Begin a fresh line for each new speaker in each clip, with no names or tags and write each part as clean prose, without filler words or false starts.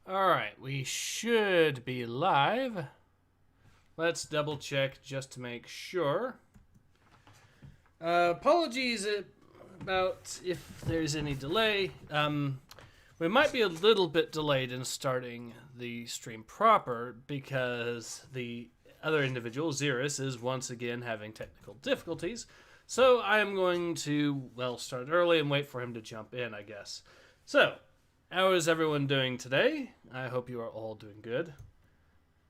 Alright, we should be live. Let's double check just to make sure. Apologies about if there's any delay. We might be a little bit delayed in starting the stream proper because the other individual, Xerius, is once again having technical difficulties. So I am going to, start early and wait for him to jump in, I guess. So, how is everyone doing today? I hope you are all doing good.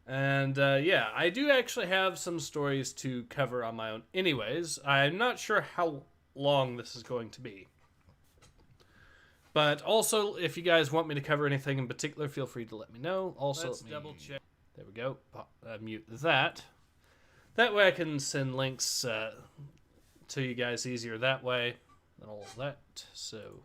And yeah, I do actually have some stories to cover on my own anyways. I'm not sure how long this is going to be. But also, if you guys want me to cover anything in particular, feel free to let me know. Also, let's double check. There we go. Mute that. That way I can send links to you guys easier that way and all of that. So,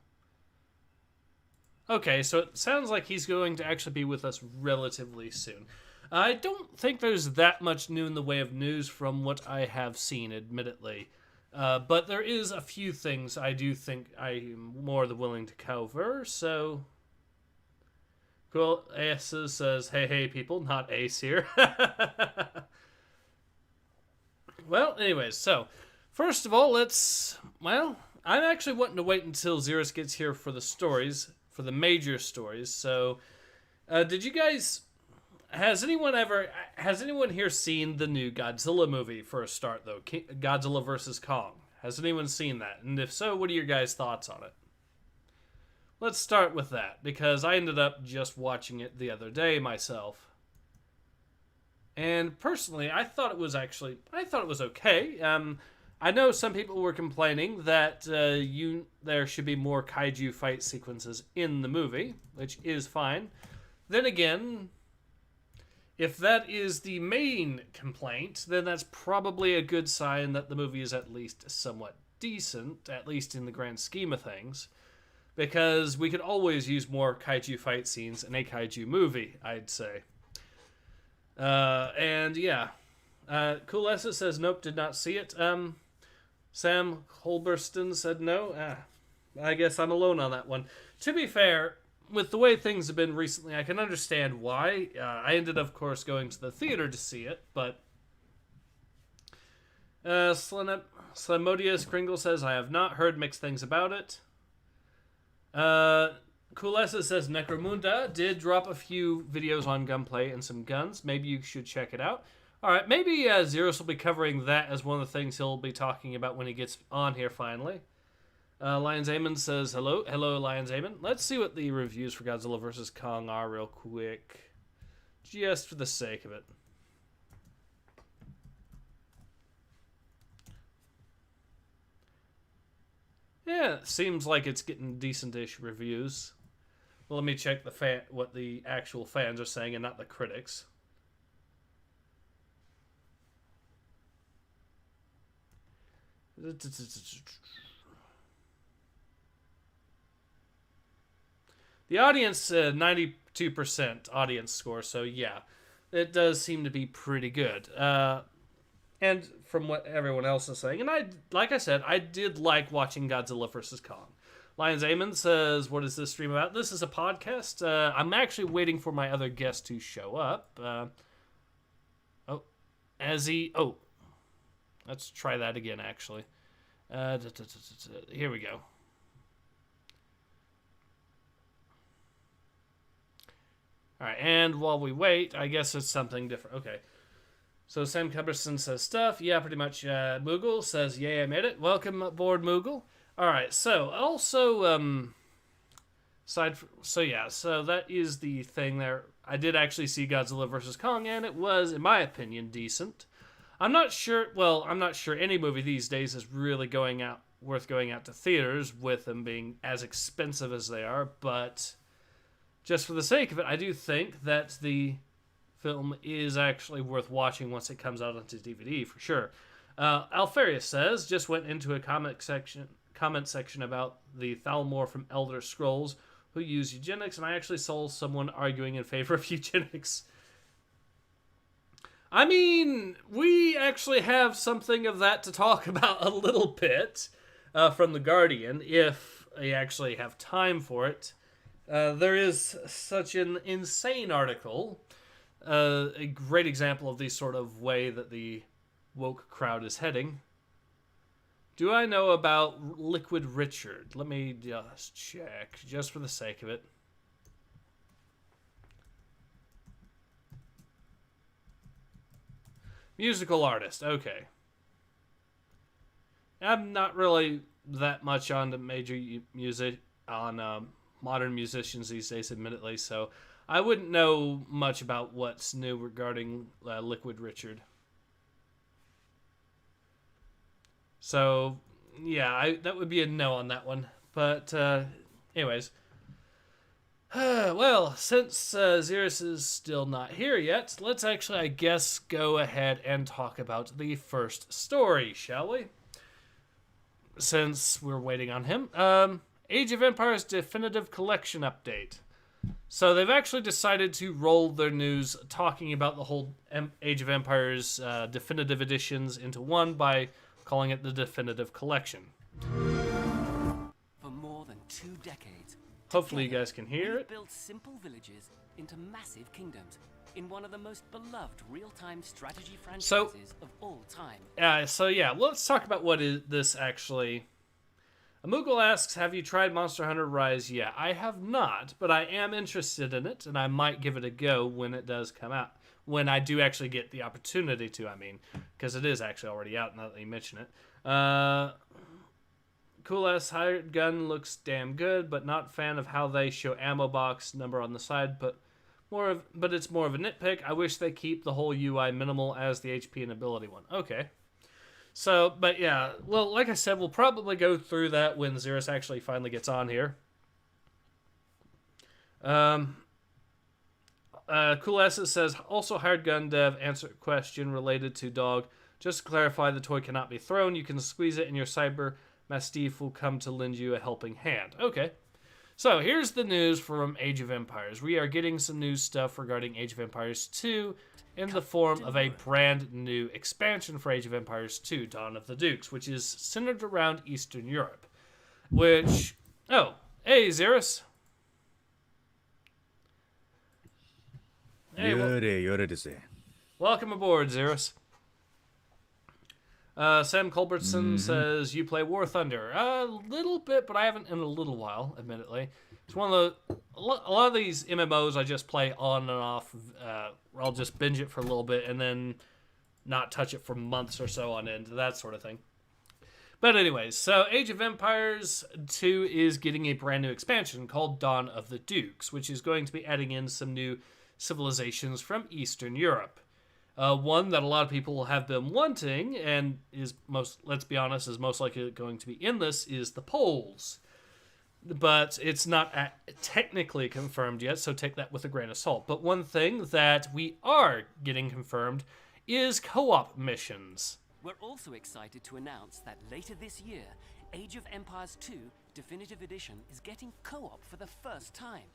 okay, so it sounds like he's going to actually be with us relatively soon. I don't think there's that much new in the way of news from what I have seen, admittedly. But there is a few things I do think I'm more than willing to cover, so... Cool, Ace says, hey people, not Ace here. Well, anyways, so... First of all, I'm actually wanting to wait until Xerius gets here for the stories, for the major stories, so... did you guys... Has anyone here seen the new Godzilla movie for a start, though? Godzilla vs. Kong. Has anyone seen that? And if so, what are your guys' thoughts on it? Let's start with that, because I ended up just watching it the other day myself. And personally, I thought it was okay. I know some people were complaining that there should be more kaiju fight sequences in the movie, which is fine. Then again... If that is the main complaint, then that's probably a good sign that the movie is at least somewhat decent, at least in the grand scheme of things, because we could always use more kaiju fight scenes in a kaiju movie, I'd say. And yeah, Cool Essa says, nope, did not see it. Sam Holberston said no. I guess I'm alone on that one. To be fair, with the way things have been recently, I can understand why. I ended, of course, going to the theater to see it, but... Slamodius Kringle says, I have not heard mixed things about it. Kulesa says, Necromunda did drop a few videos on gunplay and some guns. Maybe you should check it out. Alright, maybe Xerius will be covering that as one of the things he'll be talking about when he gets on here finally. Lions Amon says, hello. Hello, Lions Amon. Let's see what the reviews for Godzilla vs. Kong are real quick. Just for the sake of it. Yeah, it seems like it's getting decent-ish reviews. Well, let me check what the actual fans are saying and not the critics. The audience, 92% audience score, so yeah, it does seem to be pretty good. And from what everyone else is saying, and like I said, I did like watching Godzilla vs. Kong. Lions Amon says, what is this stream about? This is a podcast. I'm actually waiting for my other guest to show up. Let's try that again, actually. Here we go. Alright, and while we wait, I guess it's something different. Okay. So Sam Cumberson says stuff. Yeah, pretty much. Moogle says, yay, I made it. Welcome aboard, Moogle. Alright, so also, so that is the thing there. I did actually see Godzilla vs. Kong, and it was, in my opinion, decent. I'm not sure any movie these days is really worth going out to theaters with them being as expensive as they are, but... Just for the sake of it, I do think that the film is actually worth watching once it comes out onto DVD, for sure. Alfarius says, just went into a comment section about the Thalmor from Elder Scrolls who use eugenics, and I actually saw someone arguing in favor of eugenics. I mean, we actually have something of that to talk about a little bit from The Guardian, if I actually have time for it. There is such an insane article, a great example of the sort of way that the woke crowd is heading. Do I know about Liquid Richard? Let me just check, just for the sake of it. Musical artist, okay. I'm not really that much on the major music, on modern musicians these days, admittedly, so I wouldn't know much about what's new regarding Liquid Richard. So, yeah, that would be a no on that one. But, anyways. Well, since Xerius is still not here yet, let's actually, I guess, go ahead and talk about the first story, shall we? Since we're waiting on him. Age of Empires Definitive Collection Update. So they've actually decided to roll their news talking about the whole Age of Empires Definitive Editions into one by calling it the Definitive Collection.
For more than 2 decades,
hopefully you guys can hear it.
Built simple villages into massive kingdoms in one of the most beloved real-time strategy franchises of all time.
So yeah, let's talk about what is this actually. Moogle asks, have you tried Monster Hunter Rise yet? I have not, but I am interested in it, and I might give it a go when it does come out. When I do actually get the opportunity to, I mean, because it is actually already out now that you mention it. Cool ass hired gun looks damn good, but not fan of how they show ammo box number on the side, but it's more of a nitpick. I wish they keep the whole UI minimal as the HP and ability one. Okay. So, but yeah, well, like I said, we'll probably go through that when Xerius actually finally gets on here. Cool Asset says, also hired gun dev, answer question related to dog. Just to clarify, the toy cannot be thrown. You can squeeze it and your cyber mastiff will come to lend you a helping hand. Okay. So here's the news from Age of Empires. We are getting some new stuff regarding Age of Empires 2 in the form of a brand new expansion for Age of Empires 2, Dawn of the Dukes, which is centered around Eastern Europe. Which, oh, hey, Xerius. Hey, welcome aboard, Xerius. Sam Culbertson says, you play War Thunder. A little bit, but I haven't in a little while, admittedly. It's one of a lot of these MMOs I just play on and off. I'll just binge it for a little bit and then not touch it for months or so on end, that sort of thing. But anyways, so Age of Empires 2 is getting a brand new expansion called Dawn of the Dukes, which is going to be adding in some new civilizations from Eastern Europe. One that a lot of people have been wanting, and is let's be honest, is most likely going to be in this, is the Poles. But it's not technically confirmed yet, so take that with a grain of salt. But one thing that we are getting confirmed is co-op missions.
We're also excited to announce that later this year, Age of Empires 2 Definitive Edition is getting co-op for the first time.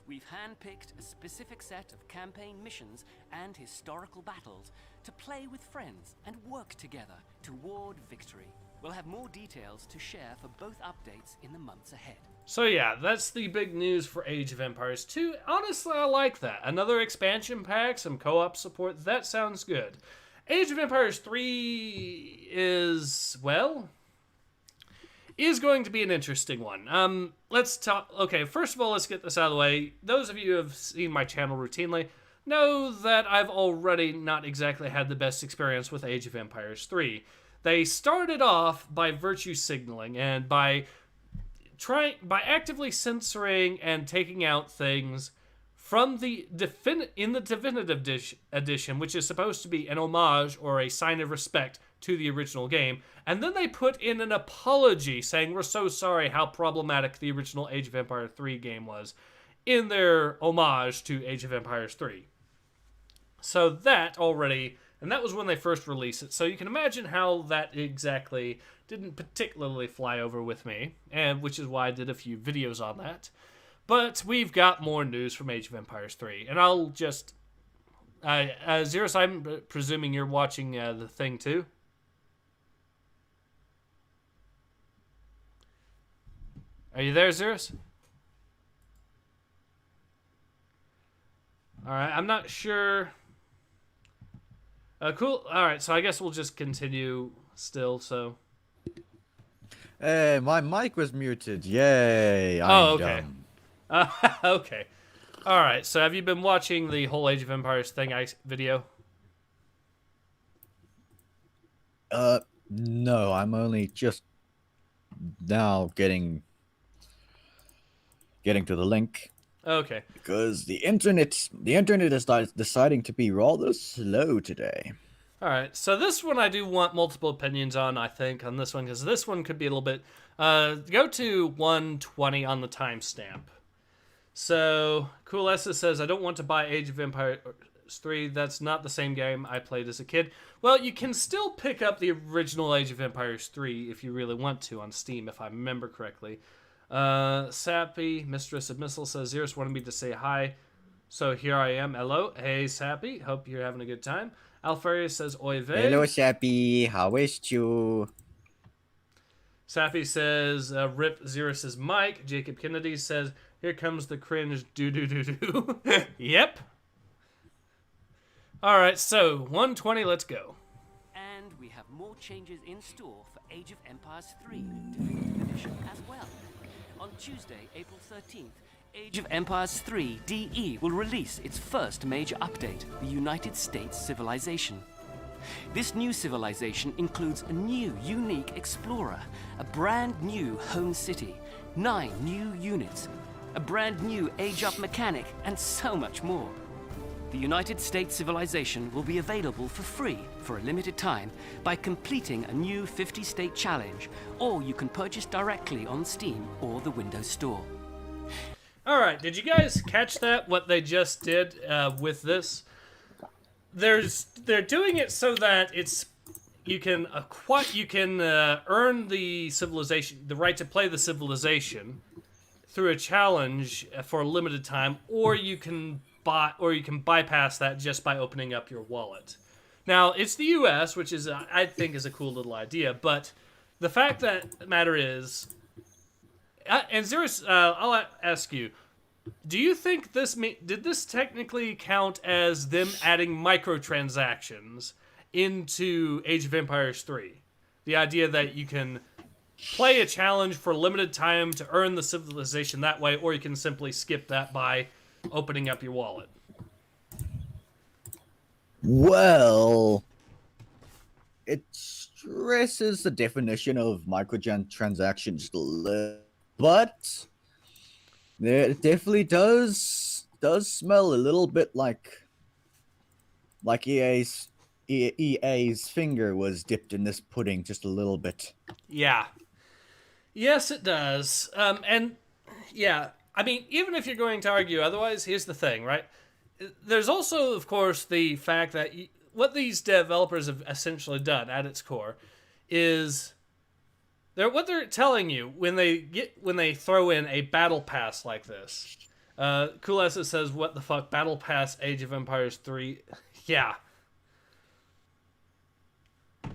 We've handpicked a specific set of campaign missions and historical battles to play with friends and work together toward victory. We'll have more details to share for both updates in the months ahead.
So yeah, that's the big news for Age of Empires 2. Honestly, I like that. Another expansion pack, some co-op support, that sounds good. Age of Empires 3 is going to be an interesting one. Let's talk. Okay, first of all, let's get this out of the way. Those of you who have seen my channel routinely know that I've already not exactly had the best experience with Age of Empires 3. They started off by virtue signaling and by actively censoring and taking out things from the Definitive Edition, which is supposed to be an homage or a sign of respect to the original game, and then they put in an apology saying we're so sorry how problematic the original Age of Empires 3 game was in their homage to Age of Empires 3. So that already, and that was when they first released it, so you can imagine how that exactly didn't particularly fly over with me, and which is why I did a few videos on that. But we've got more news from Age of Empires 3, and I'll just... Xerius, I'm presuming you're watching the thing too? Are you there, Xerius? All right, I'm not sure. Cool. All right, so I guess we'll just continue still. So.
Hey, my mic was muted. Yay,
Oh,
I'm
okay.
dumb.
Okay. All right. So have you been watching the whole Age of Empires thing video?
No, I'm only just now getting to the link
Okay.
because the internet is deciding to be rather slow today.
All right. So this one I do want multiple opinions on, I think, on this one, because this one could be a little bit. Go to 120 on the timestamp. So, Cool Essa says, I don't want to buy Age of Empires 3. That's not the same game I played as a kid. Well, you can still pick up the original Age of Empires 3 if you really want to on Steam, if I remember correctly. Sappy, Mistress of Missile, says, Xerius wanted me to say hi. So here I am. Hello. Hey, Sappy. Hope you're having a good time. Alfarius says, Oy vey.
Hello, Shappy. How is you?
Sappy says, rip Xerius's mic. Jacob Kennedy says, here comes the cringe do. Yep. All right, so 120, let's go.
And we have more changes in store for Age of Empires 3 Definitive Edition as well. On Tuesday, April 13th, Age of Empires 3 DE will release its first major update, the United States Civilization. This new civilization includes a new, unique explorer, a brand new home city, 9 new units, a brand new age-up mechanic, and so much more. The United States Civilization will be available for free for a limited time by completing a new 50-state challenge, or you can purchase directly on Steam or the Windows Store.
All right, did you guys catch that, what they just did with this? They're doing it so that you can earn the civilization, the right to play the civilization through a challenge for a limited time, or you can bypass that just by opening up your wallet. Now, it's the U.S., which is I think is a cool little idea, but the fact that the matter is, and Xerius, I'll ask you. Do you think did this technically count as them adding microtransactions into Age of Empires 3? The idea that you can play a challenge for a limited time to earn the civilization that way, or you can simply skip that by opening up your wallet.
Well, it stresses the definition of microtransactions a little, but it definitely does smell a little bit like EA's finger was dipped in this pudding just a little bit.
Yeah. Yes, it does. And yeah, I mean, even if you're going to argue otherwise, here's the thing, right? There's also, of course, the fact that what these developers have essentially done at its core is what they're telling you when they throw in a battle pass like this. Cool Essa says, "What the fuck, battle pass? Age of Empires 3? Yeah."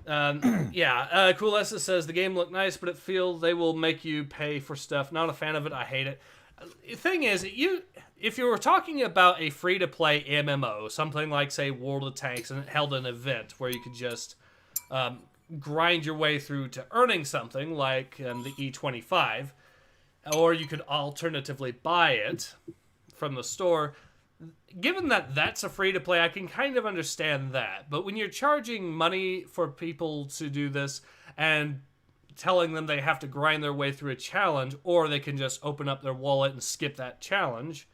Cool Essa says the game looked nice, but it feels they will make you pay for stuff. Not a fan of it. I hate it. The thing is, if you were talking about a free-to-play MMO, something like, say, World of Tanks, and it held an event where you could just grind your way through to earning something like the E25, or you could alternatively buy it from the store. Given that that's a free-to-play, I can kind of understand that. But when you're charging money for people to do this and telling them they have to grind their way through a challenge, or they can just open up their wallet and skip that challenge,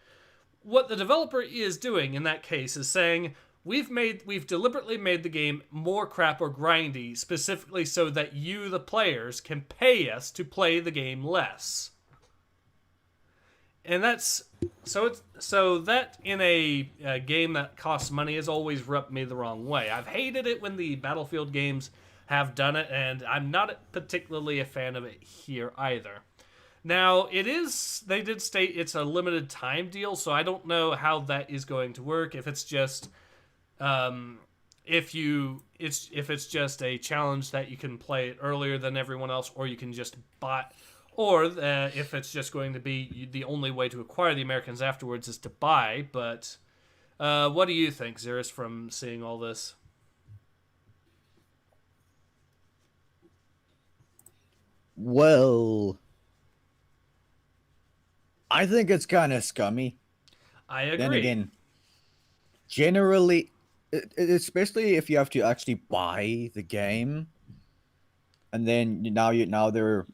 what the developer is doing in that case is saying, we've deliberately made the game more crap or grindy, specifically so that you, the players, can pay us to play the game less. And that's so that in a game that costs money has always rubbed me the wrong way. I've hated it when the Battlefield games have done it, and I'm not particularly a fan of it here either. Now, they did state it's a limited time deal, so I don't know how that is going to work. If it's just if it's just a challenge that you can play it earlier than everyone else, or you can just buy, or if it's just going to be the only way to acquire the Americans afterwards is to buy. But What do you think, Xerius, from seeing all this?
Well, I think it's kind of scummy.
I
Then
agree.
again, generally, especially if you have to actually buy the game, and then now they're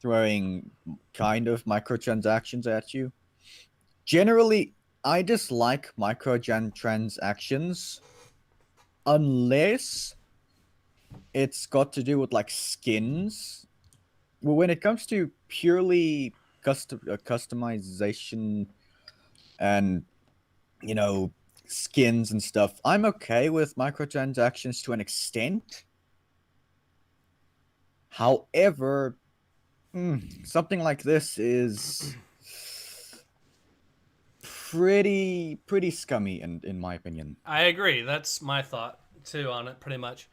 throwing kind of microtransactions at you. Generally, I dislike microtransactions unless it's got to do with like skins. Well, when it comes to purely customization and you know skins and stuff, I'm okay with microtransactions to an extent. However, something like this is pretty scummy in my opinion.
I agree. That's my thought too on it, pretty much.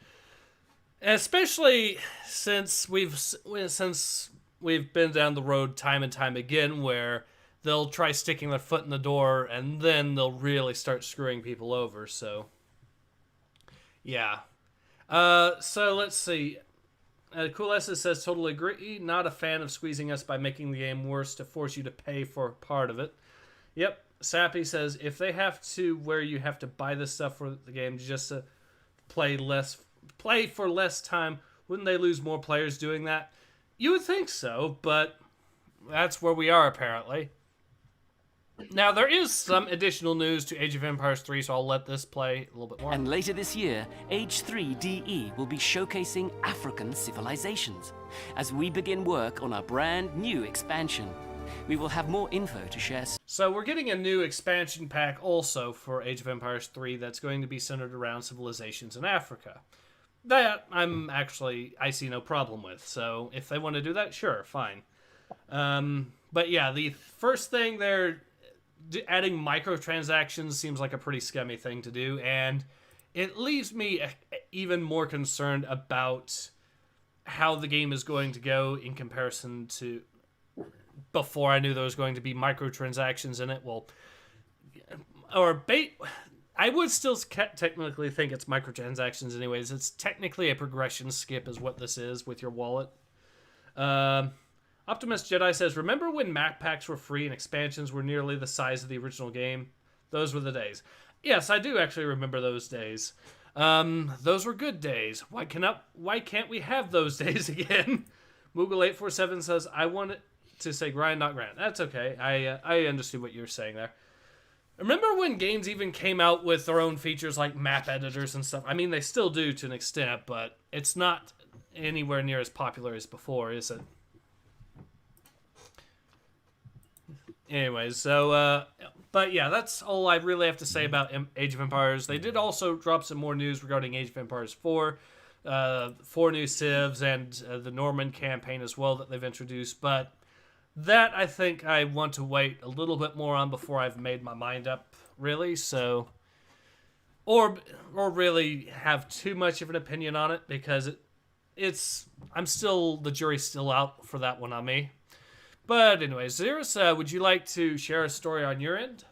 Especially since we've been down the road time and time again where they'll try sticking their foot in the door and then they'll really start screwing people over. So, yeah. So let's see. Cool S says totally agree. Not a fan of squeezing us by making the game worse to force you to pay for part of it. Yep. Sappy says if they have to where you have to buy this stuff for the game just to play for less time, wouldn't they lose more players doing that? You would think so, but that's where we are apparently. Now there is some additional news to Age of Empires 3, so I'll let this play a little bit more.
And later this year, Age 3 DE will be showcasing African civilizations as we begin work on our brand new expansion. We will have more info to share.
So we're getting a new expansion pack also for Age of Empires 3 that's going to be centered around civilizations in Africa. That I see no problem with. So if they want to do that, sure, fine. But yeah, the first thing they're adding microtransactions seems like a pretty scummy thing to do, and it leaves me even more concerned about how the game is going to go in comparison to before I knew there was going to be microtransactions in it. I would still technically think it's microtransactions anyways. It's technically a progression skip is what this is with your wallet. Optimus Jedi says, remember when map packs were free and expansions were nearly the size of the original game? Those were the days. Yes, I do actually remember those days. Those were good days. Why can't we have those days again? Moogle847 says, I want it to say grind, not grant. That's okay. I understood what you were saying there. Remember when games even came out with their own features like map editors and stuff? I mean, they still do to an extent, but it's not anywhere near as popular as before, is it? Anyways, so, but yeah, that's all I really have to say about Age of Empires. They did also drop some more news regarding Age of Empires 4, 4 new civs, and the Norman campaign as well that they've introduced, but that I think I want to wait a little bit more on before I've made my mind up, really, so, or really have too much of an opinion on it, because the jury's still out for that one on me. But anyways, Xerius, would you like to share a story on your end?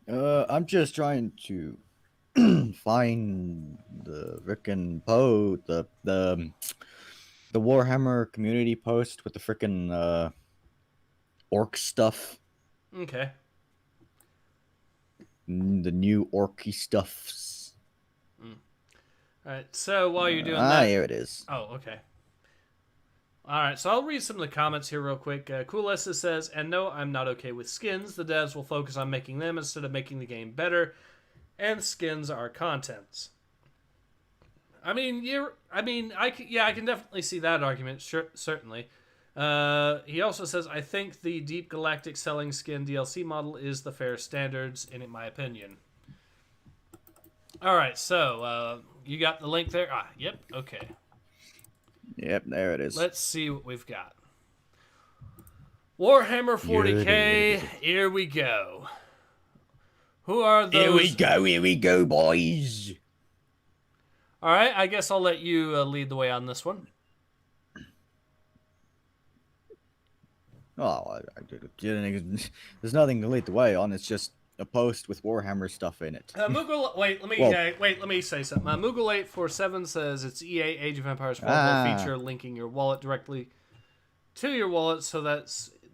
I'm just trying to find the frickin' the Warhammer community post with the frickin' orc stuff.
Okay.
The new orky stuffs.
Alright, so while you're doing that...
here it is.
Oh, okay. Alright, so I'll read some of the comments here real quick. Cool S says, and no, I'm not okay with skins. The devs will focus on making them instead of making the game better. And skins are contents. I can definitely see that argument, sure, certainly. He also says, I think the Deep Galactic selling skin DLC model is the fair standards, in my opinion. Alright, so, you got the link there? Yep, okay.
Yep, there it is.
Let's see what we've got. Warhammer 40k, here we go. Who are those?
Here we go, boys.
Alright, I guess I'll let you lead the way on this one.
Oh, didn't. There's nothing to lead the way on. It's just a post with Warhammer stuff in it.
Moogle, wait, let me say something. Moogle847 says it's EA Age of Empires 4 will feature linking your wallet directly to your wallet, so that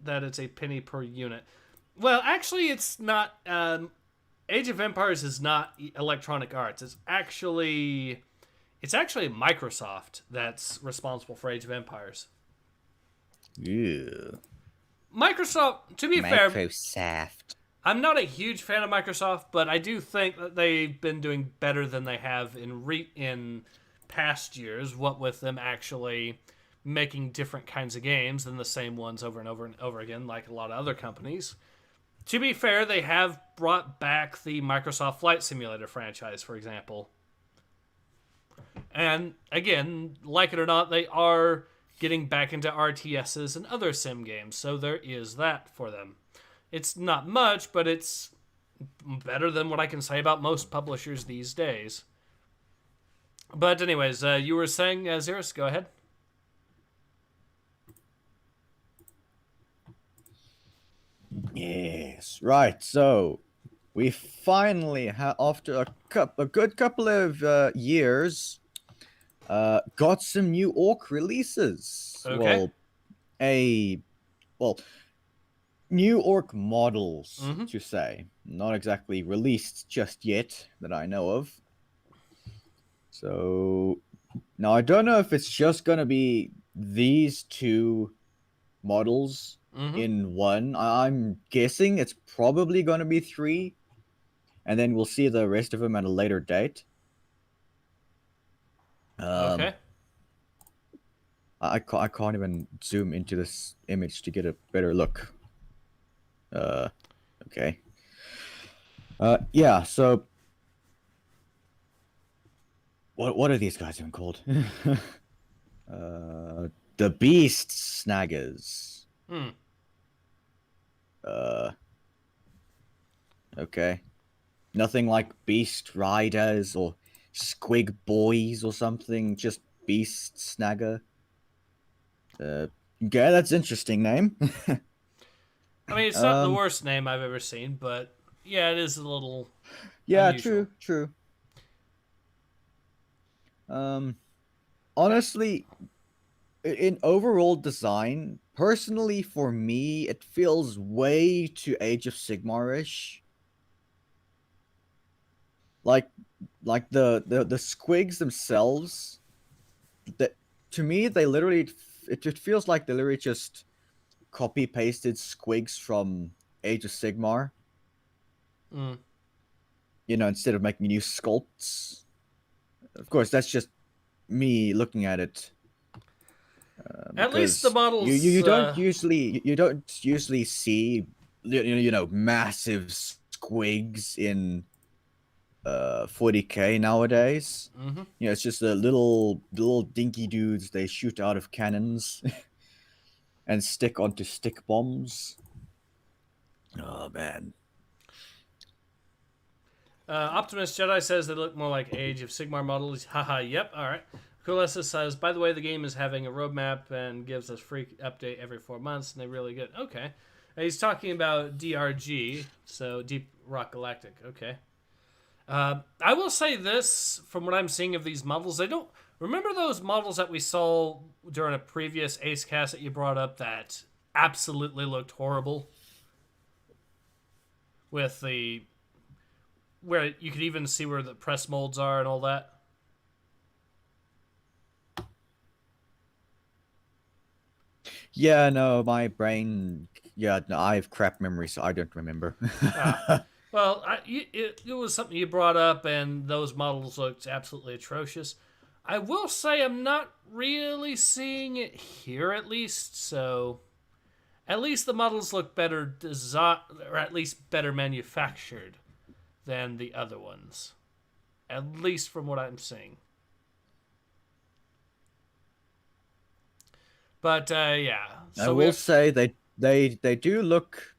it's a penny per unit. Well, actually, it's not. Age of Empires is not Electronic Arts. It's actually Microsoft that's responsible for Age of Empires.
Yeah.
Microsoft, to be fair,
Microsoft.
I'm not a huge fan of Microsoft, but I do think that they've been doing better than they have in past years. What with them actually making different kinds of games than the same ones over and over and over again, like a lot of other companies. To be fair, they have brought back the Microsoft Flight Simulator franchise, for example. And again, like it or not, they are getting back into RTSs and other sim games, so there is that for them. It's not much, but it's better than what I can say about most publishers these days. But anyways, you were saying, Xerius, go ahead.
Yes, right. So we finally, after a good couple of years, got some new Orc releases.
Okay.
New Orc models, to say. Not exactly released just yet that I know of. So now I don't know if it's just gonna be these two models in one. I'm guessing it's probably gonna be three, and then we'll see the rest of them at a later date.
Okay.
I can't even zoom into this image to get a better look. Okay. Yeah, so what are these guys even called? The Beast Snaggers. Okay. Nothing like Beast Riders or Squig Boys or something, just Beast Snagger. Yeah, that's interesting name.
I mean, it's not the worst name I've ever seen, but yeah, it is a little unusual.
True. Honestly, in overall design, personally for me, it feels way too Age of Sigmar-ish. Like the squigs themselves, that to me they literally it feels like they literally just copy pasted squigs from Age of Sigmar. You know, instead of making new sculpts. Of course, that's just me looking at it.
At least the models
you don't usually see massive squigs in 40k nowadays. You know, it's just the little dinky dudes they shoot out of cannons and stick onto stick bombs. Oh man.
Optimus Jedi says they look more like Age of Sigmar models. Haha, yep, alright. Coolessa says, by the way, the game is having a roadmap and gives us free update every 4 months, and they're really good. Okay. And he's talking about DRG, so Deep Rock Galactic. Okay. I will say this, from what I'm seeing of these models, I don't... Remember those models that we saw during a previous Ace cast that you brought up that absolutely looked horrible? With the... where you could even see where the press molds are and all that?
Yeah, no, my brain... Yeah, no, I have crap memory, so I don't remember.
Well, it was something you brought up, and those models looked absolutely atrocious. I will say I'm not really seeing it here, at least, so... At least the models look better designed, or at least better manufactured than the other ones. At least from what I'm seeing. But, yeah.
So I will say they do look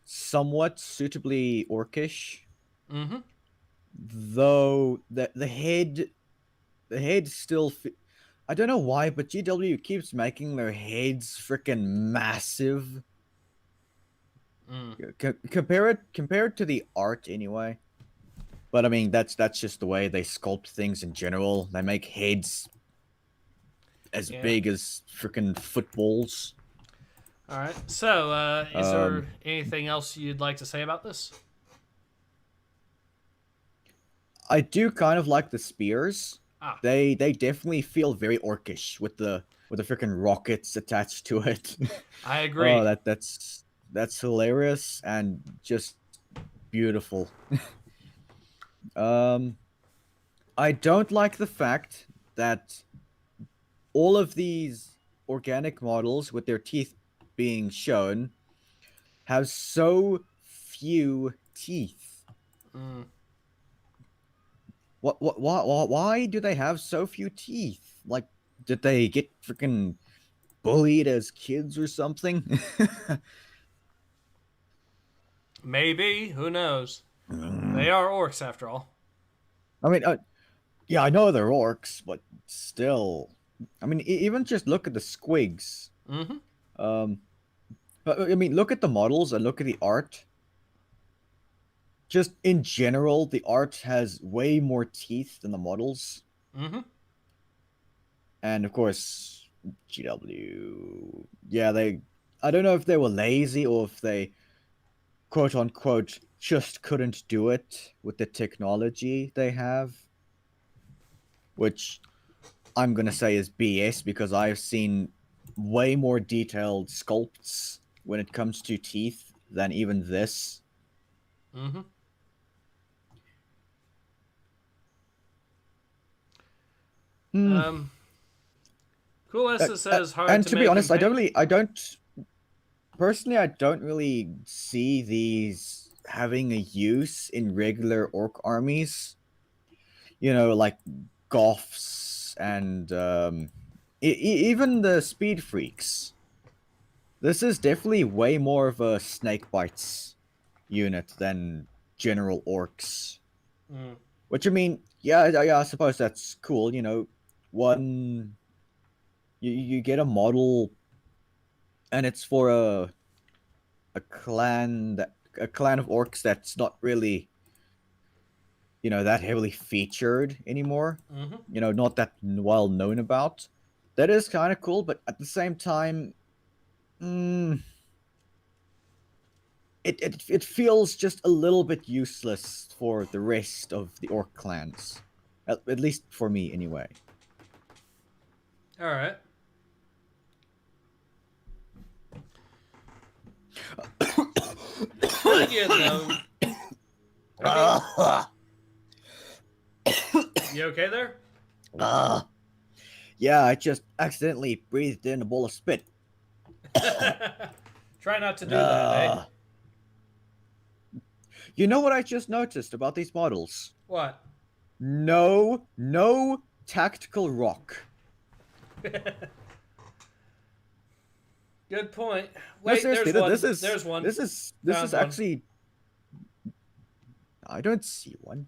somewhat suitably orcish. Though the head still... I don't know why, but GW keeps making their heads freaking massive. Compare it to the art anyway. But I mean, that's just the way they sculpt things in general. They make heads as
Yeah.
big as freaking footballs.
All right. So, is there
Um,
anything else you'd like to say about this?
I do kind of like the spears.
Ah,
They definitely feel very orcish with the freaking rockets attached to it.
I
Oh,
agree.
that's hilarious and just beautiful. Um, I don't like the fact that all of these organic models with their teeth being shown have so few teeth.
Mm.
Why do they have so few teeth? Like, did they get freaking bullied as kids or something?
Maybe. Who knows? They
Mm.
are orcs after all.
I mean, yeah, I know they're orcs, but still, I mean, even just look at the squigs.
Mm-hmm.
Um, but I mean, look at the models and look at the art. Just in general, the art has way more teeth than the models.
Mm-hmm.
And of course, GW. Yeah, they. I don't know if they were lazy or if they, quote unquote, just couldn't do it with the technology they have. Which I'm going to say is BS because I've seen way more detailed sculpts when it comes to teeth than even this.
Mm-hmm.
Hmm.
Cool Essa says hard
And
to
to be
make
honest,
and paint.
I don't personally, I don't really see these having a use in regular orc armies. You know, like Goths and even the Speed Freaks. This is definitely way more of a snake bites unit than general orcs.
Mm.
Which I mean, yeah, I suppose that's cool. You know, one you get a model, and it's for a clan of orcs that's not really that heavily featured anymore.
Mm-hmm.
Not that well known about. That is kind of cool, but at the same time, mm, it feels just a little bit useless for the rest of the orc clans, at least for me anyway.
All right. Then again, though, I mean, you okay there?
Yeah, I just accidentally breathed in a bowl of spit.
Try not to do that, eh?
Uh, you know what I just noticed about these models?
What?
No tactical rock.
Good point.
No,
Wait,
seriously,
there's one.
this is
There's one.
this is
Found one.
actually. I don't see one.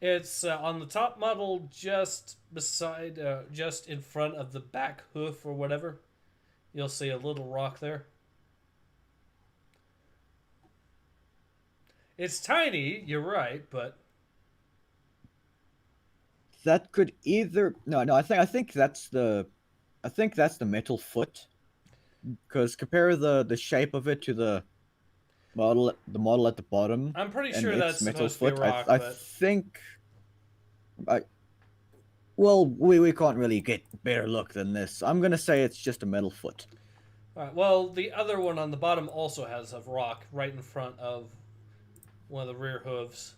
It's on the top model, just beside, just in front of the back hoof or whatever. You'll see a little rock there. It's tiny, you're right, but
That could either no. I think that's the metal foot. Because compare the shape of it to the model at the bottom
I'm pretty
and
sure that's
its metal
supposed to be a
foot.
rock.
I
But
think I well we can't really get better look than this. I'm gonna say it's just a metal foot.
all right, well, the other one on the bottom also has a rock right in front of one of the rear hooves.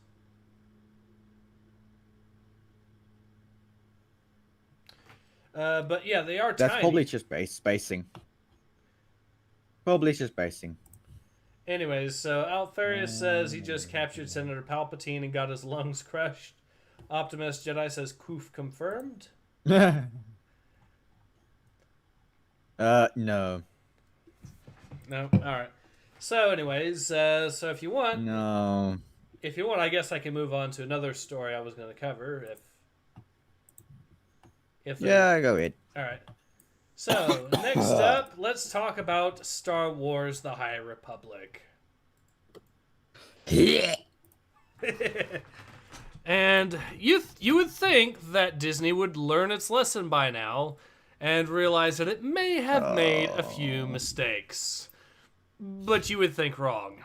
But yeah, they are
That's
tiny.
probably just spacing. Probably just basing.
Anyways, so Alfarius says he just captured Senator Palpatine and got his lungs crushed. Optimus Jedi says Koof confirmed.
No.
No. All right. So, anyways, so if you want,
No.
I guess I can move on to another story I was going to cover. If
Yeah, go ahead.
All right. So next up, let's talk about Star Wars: The High Republic. And you would think that Disney would learn its lesson by now and realize that it may have made a few mistakes. But you would think wrong.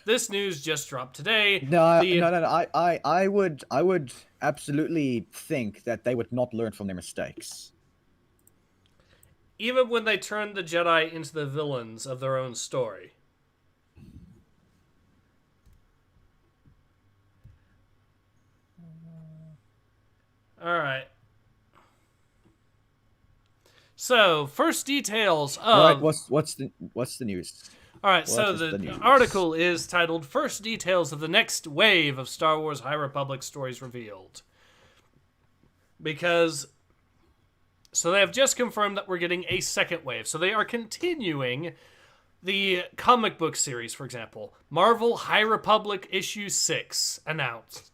This news just dropped today.
No, I would absolutely think that they would not learn from their mistakes.
Even when they turned the Jedi into the villains of their own story. All right. So, first details of...
Right, what's the news?
All right, so the article is titled First Details of the Next Wave of Star Wars High Republic Stories Revealed. Because... So they have just confirmed that we're getting a second wave. So they are continuing the comic book series, for example. Marvel High Republic Issue 6 announced.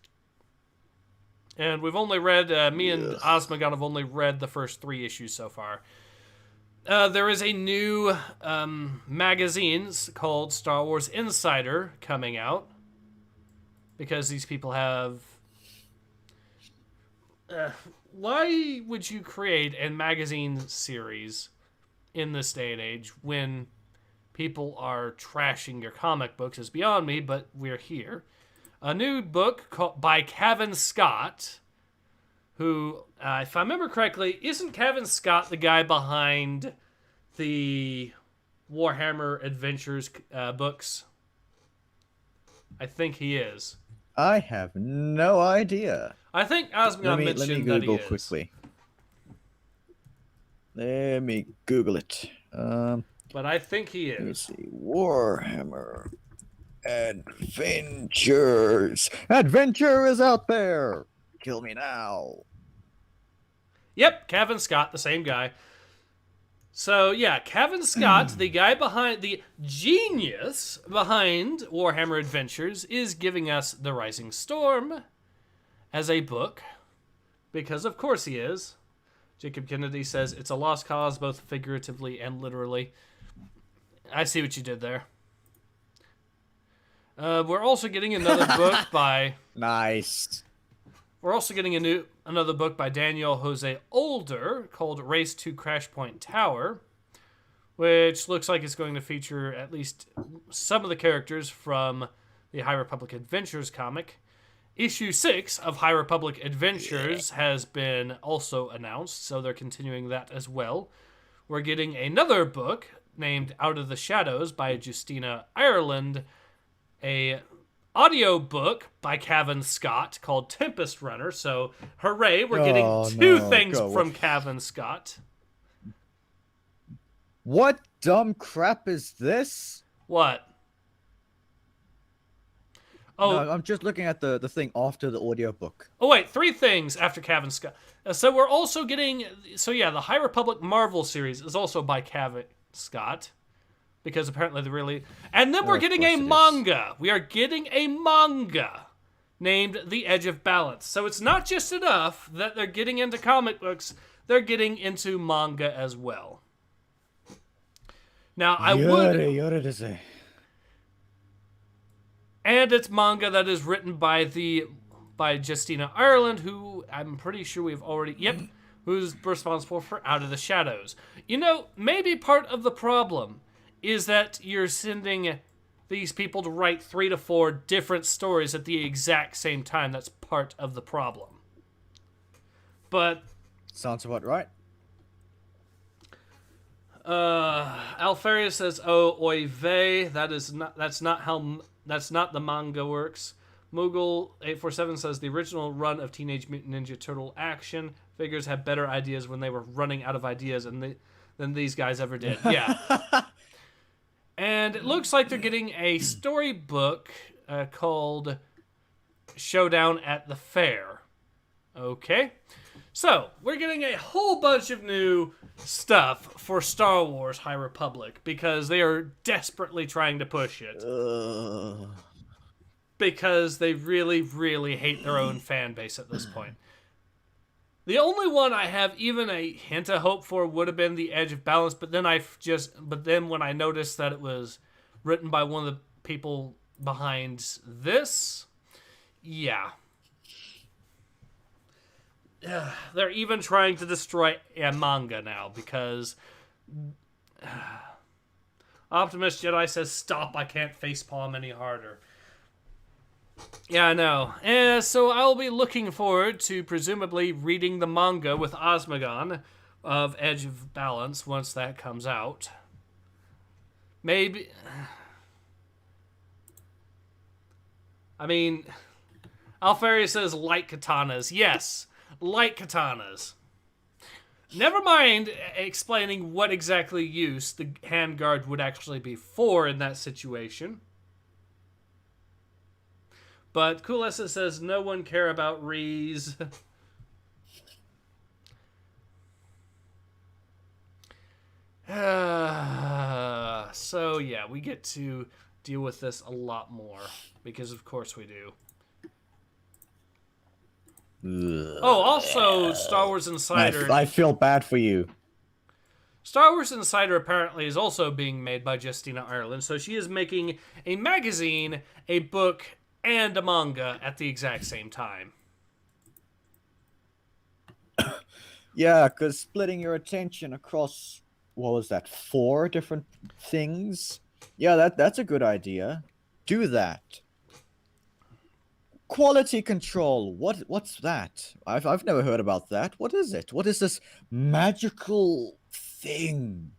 And we've only read, me and Osmogon have only read the first 3 issues so far. There is a new magazine called Star Wars Insider coming out. Because these people have... why would you create a magazine series in this day and age when people are trashing your comic books is beyond me, but we're here. A new book by Cavan Scott, who, if I remember correctly, isn't Cavan Scott the guy behind the Warhammer Adventures books? I think he is.
I have no idea.
I think Osmogon mentioned
let me
that
Google
he is.
quickly. Let me Google it.
But I think he
Let me
is.
see. Warhammer Adventures. Adventure is out there. Kill me now.
Yep, Cavan Scott, the same guy. So, yeah, Cavan Scott, the guy behind, the genius behind Warhammer Adventures, is giving us The Rising Storm as a book. Because, of course, he is. Jacob Kennedy says, it's a lost cause, both figuratively and literally. I see what you did there. We're also getting another book by...
Nice.
We're also getting another book by Daniel Jose Older called Race to Crash Point Tower, which looks like it's going to feature at least some of the characters from the High Republic Adventures comic. Issue 6 of High Republic Adventures has been also announced, so they're continuing that as well. We're getting another book named Out of the Shadows by Justina Ireland, a audio book by Cavan Scott called Tempest Runner. So, hooray, we're getting two things from Cavan Scott.
What dumb crap is this?
What? Oh,
No, I'm just looking at the thing after the audiobook.
Oh, wait, 3 things after Cavan Scott. So we're also getting... So, yeah, the High Republic Marvel series is also by Cavan Scott. Because apparently they really... And then we're getting a manga. We are getting a manga named The Edge of Balance. So it's not just enough that they're getting into comic books. They're getting into manga as well. Now, I would... And it's manga that is written by Justina Ireland, who I'm pretty sure we've already... Yep. Who's responsible for Out of the Shadows. You know, maybe part of the problem is that you're sending these people to write 3 to 4 different stories at the exact same time. That's part of the problem. But...
Sounds about right.
Alfaria says, "Oh, oy vey, that's not the manga works." Moogle847 says the original run of Teenage Mutant Ninja Turtle action figures had better ideas when they were running out of ideas than these guys ever did. Yeah. And it looks like they're getting a storybook called Showdown at the Fair. Okay. So, we're getting a whole bunch of new stuff for Star Wars High Republic because they are desperately trying to push it. Because they really, really hate their own fan base at this point. The only one I have even a hint of hope for would have been The Edge of Balance, but then when I noticed that it was written by one of the people behind this. Yeah. They're even trying to destroy a manga now because Optimus Jedi says, "Stop, I can't facepalm any harder." Yeah, I know. So I'll be looking forward to presumably reading the manga with Osmegon of Edge of Balance once that comes out. Maybe. I mean, Alfaria says light katanas. Yes, light katanas. Never mind explaining what exactly use the handguard would actually be for in that situation. But Coolessa says no one care about Rees. So yeah, we get to deal with this a lot more because of course we do. Oh, also Star Wars Insider.
I feel bad for you.
Star Wars Insider apparently is also being made by Justina Ireland, so she is making a magazine, a book, and a manga at the exact same time.
Yeah, because splitting your attention across, what was that, 4 different things? Yeah, that's a good idea. Do that. Quality control. What's that? I've never heard about that. What is it? What is this magical thing?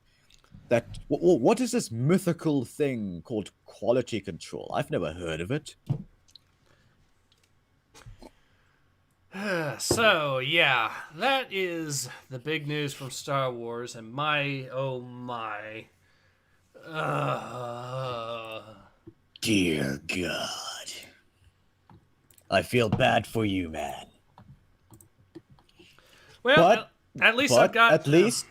What is this mythical thing called quality control? I've never heard of it.
So, yeah, that is the big news from Star Wars, and my, oh my.
Dear God. I feel bad for you, man.
Well, at least I've got...
At least...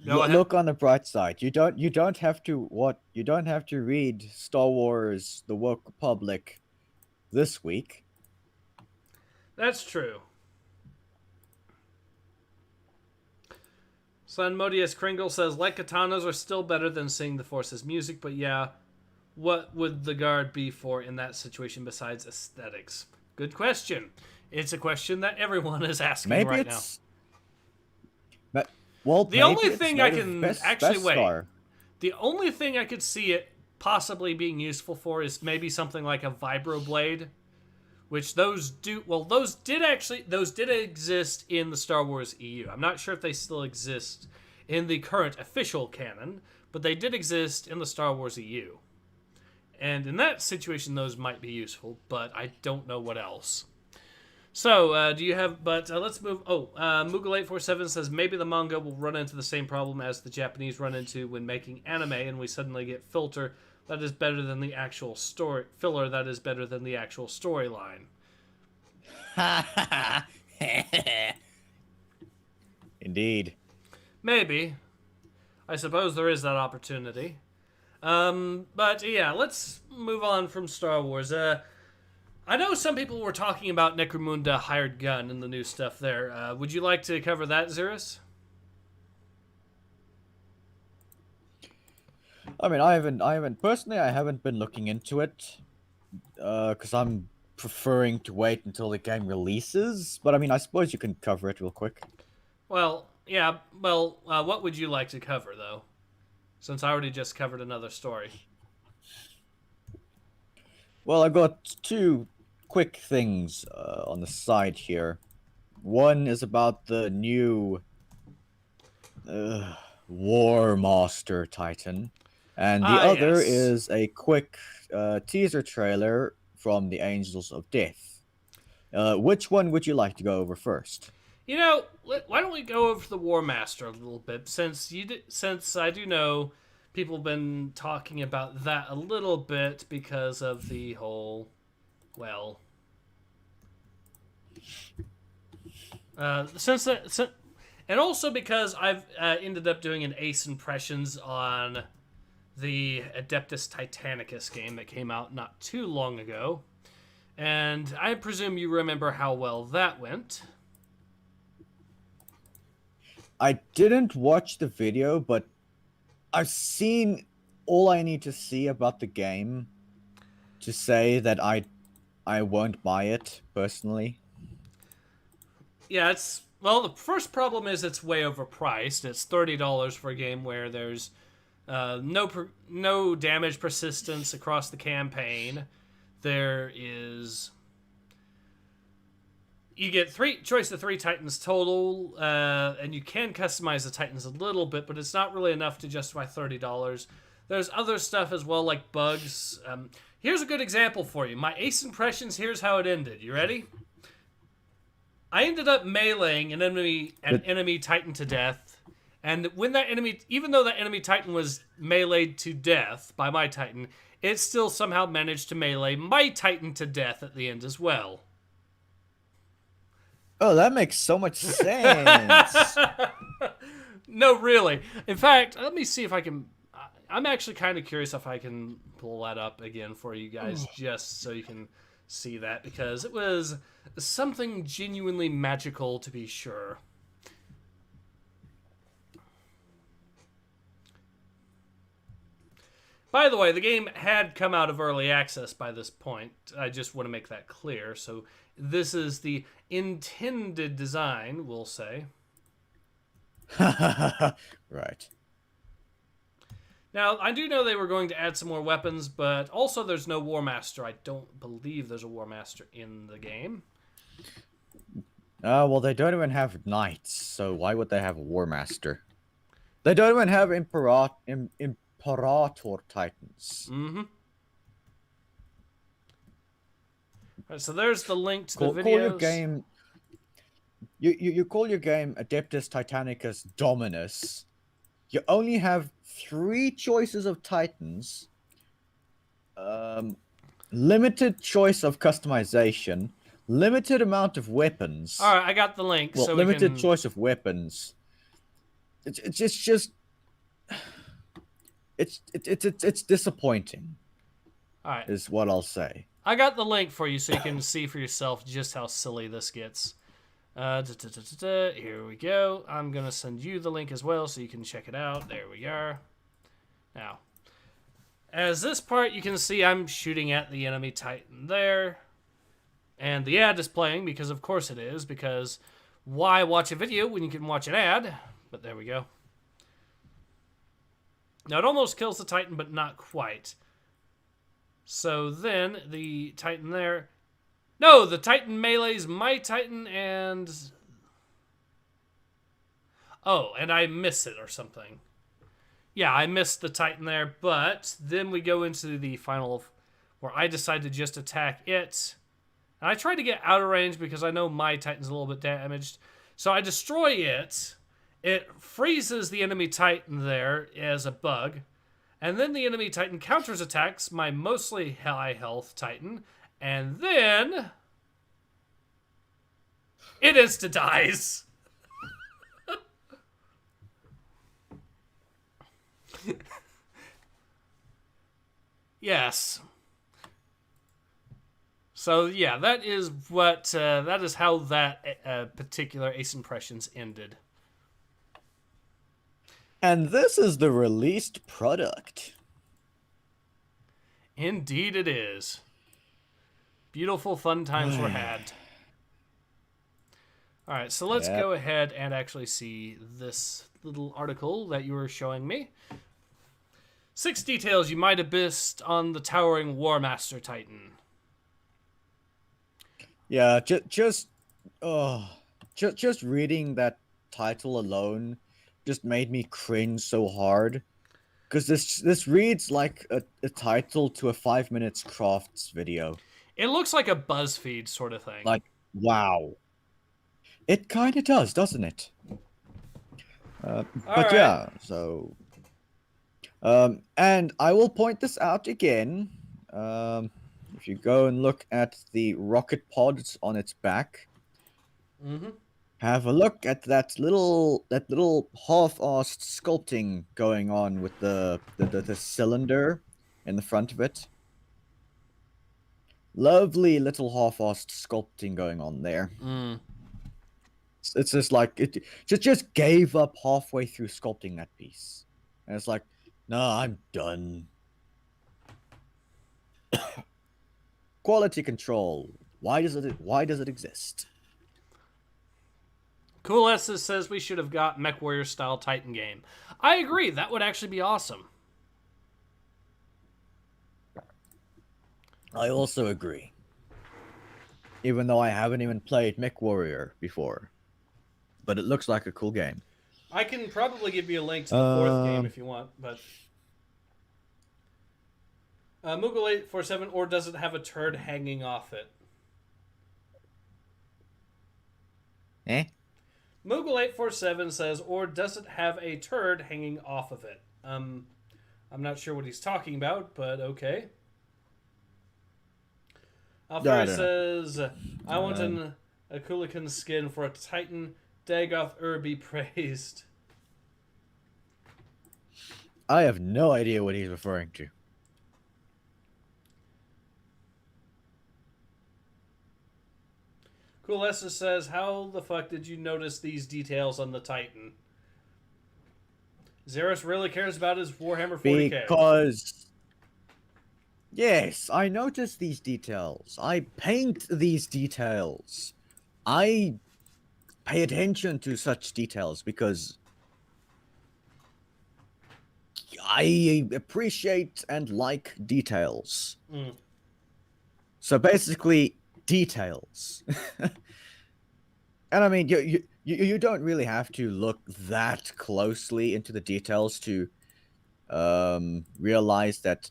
Look on the bright side. You don't have to read Star Wars: The Woke Republic this week.
That's true. Son Modius Kringle says, like katanas are still better than seeing the Force's music, but yeah, what would the guard be for in that situation besides aesthetics? Good question. It's a question that everyone is asking right now.
Well,
the only thing I can actually wait. The only thing I could see it possibly being useful for is maybe something like a vibroblade, which those did exist in the Star Wars EU. I'm not sure if they still exist in the current official canon, but they did exist in the Star Wars EU. And in that situation, those might be useful, but I don't know what else. So, do you have... But let's move... Moogle847 says, maybe the manga will run into the same problem as the Japanese run into when making anime, and we suddenly get filler that is better than the actual storyline.
Indeed.
Maybe. I suppose there is that opportunity. But, yeah, let's move on from Star Wars. I know some people were talking about Necromunda Hired Gun and the new stuff there. Would you like to cover that, Xerius?
I mean, I haven't been looking into it, because I'm preferring to wait until the game releases. But I mean, I suppose you can cover it real quick.
Well, yeah. Well, what would you like to cover, though? Since I already just covered another story.
Well, I got 2 quick things on the side here. One is about the new War Master Titan, and the other is a quick teaser trailer from the Angels of Death. Which one would you like to go over first?
You know, why don't we go over the War Master a little bit, since I do know people have been talking about that a little bit because of the whole, well, and also because I've ended up doing an Ace Impressions on the Adeptus Titanicus game that came out not too long ago, and I presume you remember how well that went.
I didn't watch the video, but I've seen all I need to see about the game, to say that I won't buy it personally.
Yeah, it's well. The first problem is it's way overpriced. It's $30 for a game where there's no damage persistence across the campaign. There is you get choice of three Titans total, and you can customize the Titans a little bit, but it's not really enough to justify $30. There's other stuff as well, like bugs. Here's a good example for you. My Ace impressions. Here's how it ended. You ready? I ended up meleeing an enemy Titan to death, and when that enemy, even though that enemy Titan was meleeed to death by my Titan, it still somehow managed to melee my Titan to death at the end as well.
Oh, that makes so much sense.
No, really. In fact, let me see if I can. I'm actually kind of curious if I can pull that up again for you guys, just so you can see that, because it was something genuinely magical, to be sure. By the way, the game had come out of early access by this point. I just want to make that clear. So this is the intended design, we'll say.
Right.
Now, I do know they were going to add some more weapons, but also there's no War Master. I don't believe there's a War Master in the game.
Well, they don't even have knights, so why would they have a War Master? They don't even have Imperator Titans.
Mm-hmm. Right, so there's the link to the videos.
Call your game... You call your game Adeptus Titanicus Dominus. You only have 3 choices of Titans, limited choice of customization, limited amount of weapons.
All right, I got the link.
Well,
so
limited choice of weapons. It's disappointing.
All right,
is what I'll say.
I got the link for you so you can see for yourself just how silly this gets. Here we go. I'm going to send you the link as well so you can check it out. There we are. Now, as this part, you can see I'm shooting at the enemy Titan there. And the ad is playing because, of course, it is. Because why watch a video when you can watch an ad? But there we go. Now, it almost kills the Titan, but not quite. So then, the Titan there... No, the Titan melees my Titan and... Oh, and I miss it or something. Yeah, I missed the Titan there, but then we go into the final where I decide to just attack it. And I try to get out of range because I know my Titan's a little bit damaged. So I destroy it. It freezes the enemy Titan there as a bug. And then the enemy Titan counters attacks my mostly high health Titan. And then it insta-dies. Yes. So yeah, that is what that is how that particular Ace Impressions ended.
And this is the released product.
Indeed it is. Beautiful fun times were had. Alright, so let's go ahead and actually see this little article that you were showing me. 6 details you might have missed on the towering War Master Titan.
Yeah, just reading that title alone just made me cringe so hard. Because this reads like a title to a 5 minutes crafts video.
It looks like a BuzzFeed sort of thing.
Like, wow. It kind of does, doesn't it? But
right.
yeah, so... and I will point this out again. If you go and look at the rocket pods on its back, have a look at that little half-assed sculpting going on with the cylinder in the front of it. Lovely little half-assed sculpting going on there. It's just like it just gave up halfway through sculpting that piece, and it's like, no, I'm done. quality control. Why does it exist?
Cool Esses says we should have got MechWarrior style Titan game. I agree. That would actually be awesome.
I also agree. Even though I haven't even played MechWarrior before. But it looks like a cool game.
I can probably give you a link to the fourth game if you want, but Moogle847, or does it have a turd hanging off it?
Eh?
Moogle847 says, or does it have a turd hanging off of it? I'm not sure what he's talking about, but okay. Alfred says, I want a Kulikan skin for a Titan. Dagoth be praised.
I have no idea what he's referring to.
Cool Esther says, how the fuck did you notice these details on the Titan? Xerius really cares about his Warhammer 40k.
Because... Yes, I noticed these details. I paint these details. I pay attention to such details because I appreciate and like details.
Mm.
So basically, details. And I mean, you don't really have to look that closely into the details to realize that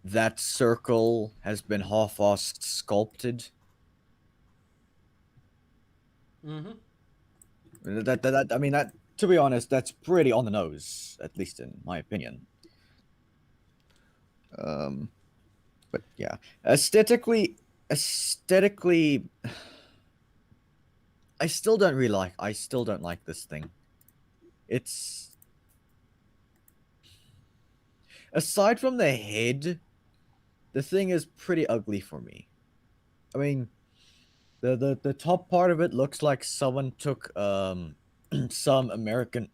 that circle has been half-assed sculpted.
Mm-hmm.
I mean, that, to be honest, that's pretty on the nose, at least in my opinion. But yeah, aesthetically, I still don't like this thing. It's, aside from the head, the thing is pretty ugly for me. I mean, the top part of it looks like someone took some American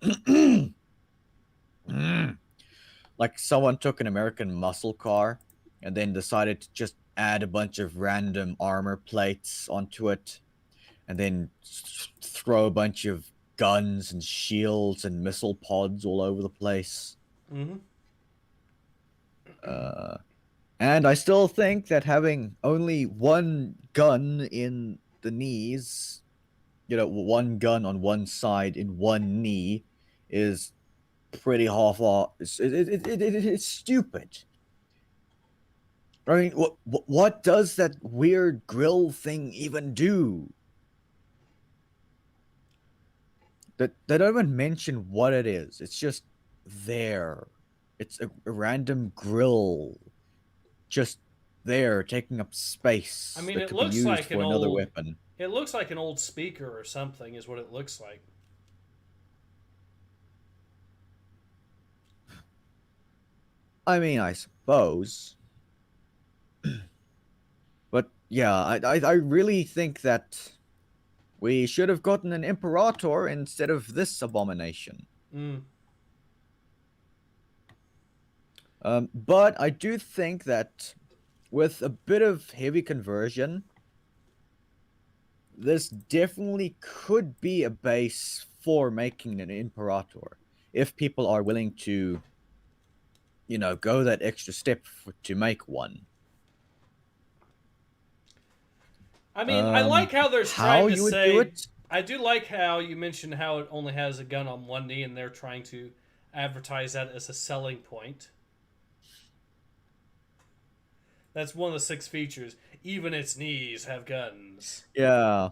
like someone took an American muscle car and then decided to just add a bunch of random armor plates onto it and then throw a bunch of guns and shields and missile pods all over the place.
Mm-hmm.
And I still think that having only one gun in the knees, you know, one gun on one side in one knee, is pretty half-off. It's stupid. I mean, what does that weird grill thing even do? They don't even mention what it is. It's just there. It's a random grill, just there, taking up space.
I mean,
that
it
could
looks
be used
like
for
an
another
old
weapon.
It looks like an old speaker or something, is what it looks like.
I mean, I suppose. But yeah, I really think that we should have gotten an Imperator instead of this abomination.
Mm.
But I do think that with a bit of heavy conversion, this definitely could be a base for making an Imperator. If people are willing to, you know, go that extra step to make one.
I mean, I like how they're trying to say...
do it?
I do like how you mentioned how it only has a gun on one knee, and they're trying to advertise that as a selling point. That's one of the 6 features. Even its knees have guns.
Yeah.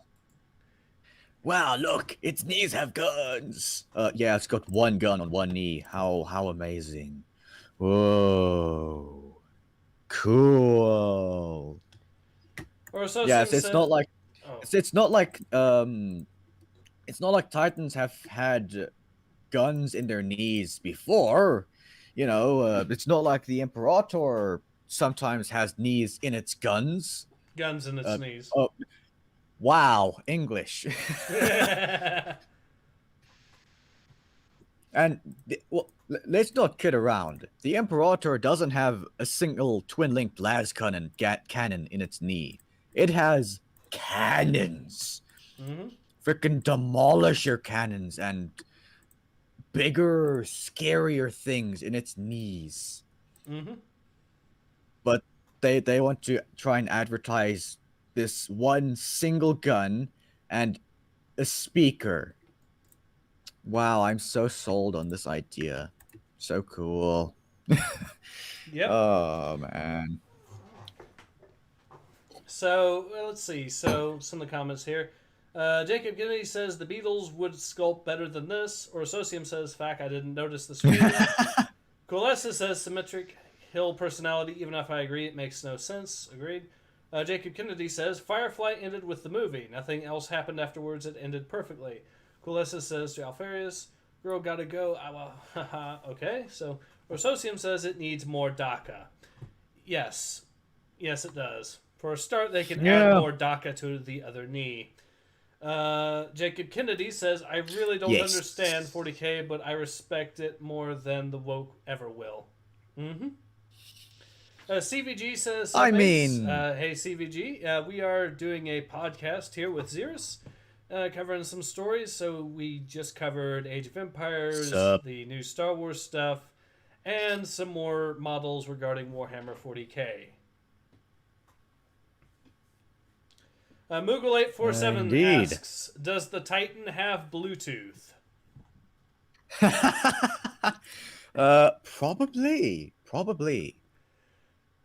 Wow, look, its knees have guns. Yeah, it's got one gun on one knee. How amazing. Whoa. Cool.
Or so
Yes, it's not like it's not like Titans have had guns in their knees before. You know, it's not like the Imperator sometimes has knees in its guns.
Guns in its knees.
Oh, wow, English. And let's not kid around. The Imperator doesn't have a single twin-linked las cannon in its knee. It has cannons.
Mm-hmm.
Freaking demolisher cannons and bigger, scarier things in its knees.
Mm-hmm.
But they want to try and advertise this one single gun and a speaker. Wow, I'm so sold on this idea. So cool.
Yep.
Oh man.
So let's see. So some of the comments here. Jacob Kennedy says the Beatles would sculpt better than this. Or Socium says, "Fact, I didn't notice the screen." Coalescence says symmetric hill personality. Even if I agree, it makes no sense. Agreed. Jacob Kennedy says Firefly ended with the movie. Nothing else happened afterwards. It ended perfectly. Coalescence says to Alfarius, "Girl gotta go." Well, okay. So Orsocium says it needs more DACA. Yes, it does. For a start, they can add more DACA to the other knee. Jacob Kennedy says, "I really don't understand 40K, but I respect it more than the woke ever will." Mm-hmm. CVG says,
I mean...
hey, CVG, we are doing a podcast here with Xerius, covering some stories. So we just covered Age of Empires, the new Star Wars stuff, and some more models regarding Warhammer 40K. Moogle847 asks, "Does the Titan have Bluetooth?"
Probably.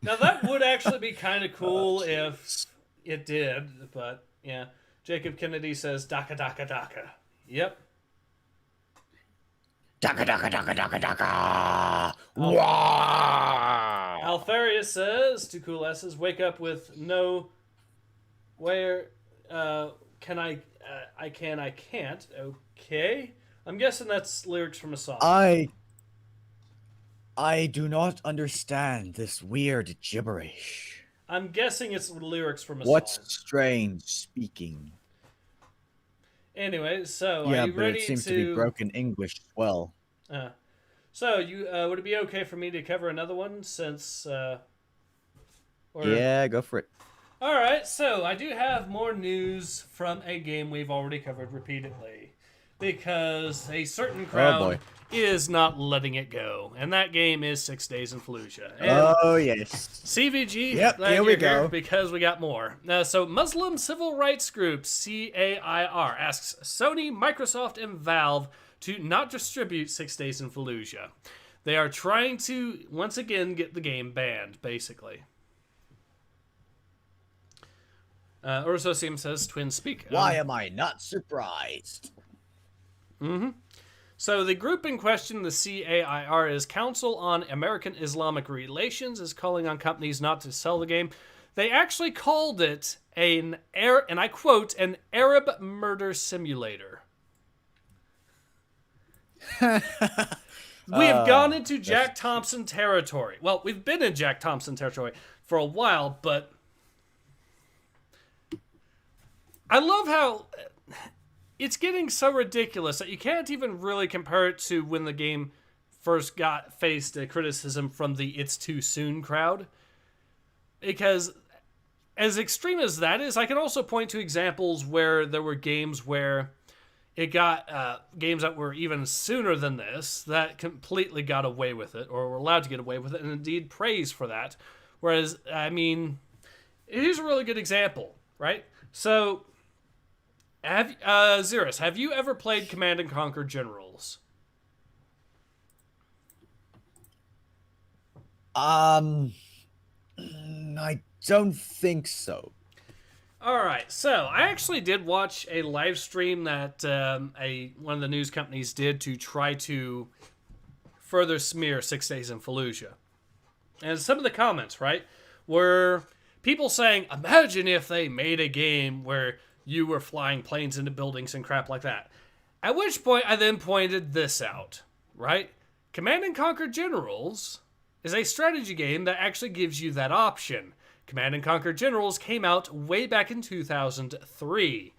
Now that would actually be kind of cool if it did, but yeah. Jacob Kennedy says DACA, DACA, DACA. Yep.
DACA, DACA, DACA, DACA, DACA.
Wow. Alfarius says to Cool S's, "Wake up with no where can I can't." Okay. I'm guessing that's lyrics from a song.
I do not understand this weird gibberish.
I'm guessing it's lyrics from a song.
What's strange speaking?
Anyway, so
yeah,
are you
but
ready
it seems to be broken English as well.
So you would it be okay for me to cover another one since?
Yeah, go for it.
All right, so I do have more news from a game we've already covered repeatedly, because a certain crowd is not letting it go, and that game is 6 Days in Fallujah. And
oh yes,
CVG.
Yep, here we go.
Because we got more. So Muslim civil rights group CAIR asks Sony, Microsoft, and Valve to not distribute 6 Days in Fallujah. They are trying to once again get the game banned, basically. Ursosium says twin speak.
Why am I not surprised?
Mm-hmm. So the group in question, the CAIR, is Council on American Islamic Relations, is calling on companies not to sell the game. They actually called it and I quote, an Arab murder simulator. We have gone into Jack Thompson territory. Well, we've been in Jack Thompson territory for a while, but I love how it's getting so ridiculous that you can't even really compare it to when the game first faced a criticism from the "it's too soon" crowd. Because as extreme as that is, I can also point to examples where there were games where it got games that were even sooner than this that completely got away with it, or were allowed to get away with it, and indeed praised for that. Whereas, I mean, here's a really good example, right? So, Xerius, have you ever played Command and Conquer Generals?
I don't think so.
All right, so I actually did watch a live stream that one of the news companies did to try to further smear 6 Days in Fallujah. And some of the comments, right, were people saying, imagine if they made a game where you were flying planes into buildings and crap like that. At which point I then pointed this out, right? Command and Conquer Generals is a strategy game that actually gives you that option. Command and Conquer Generals came out way back in 2003.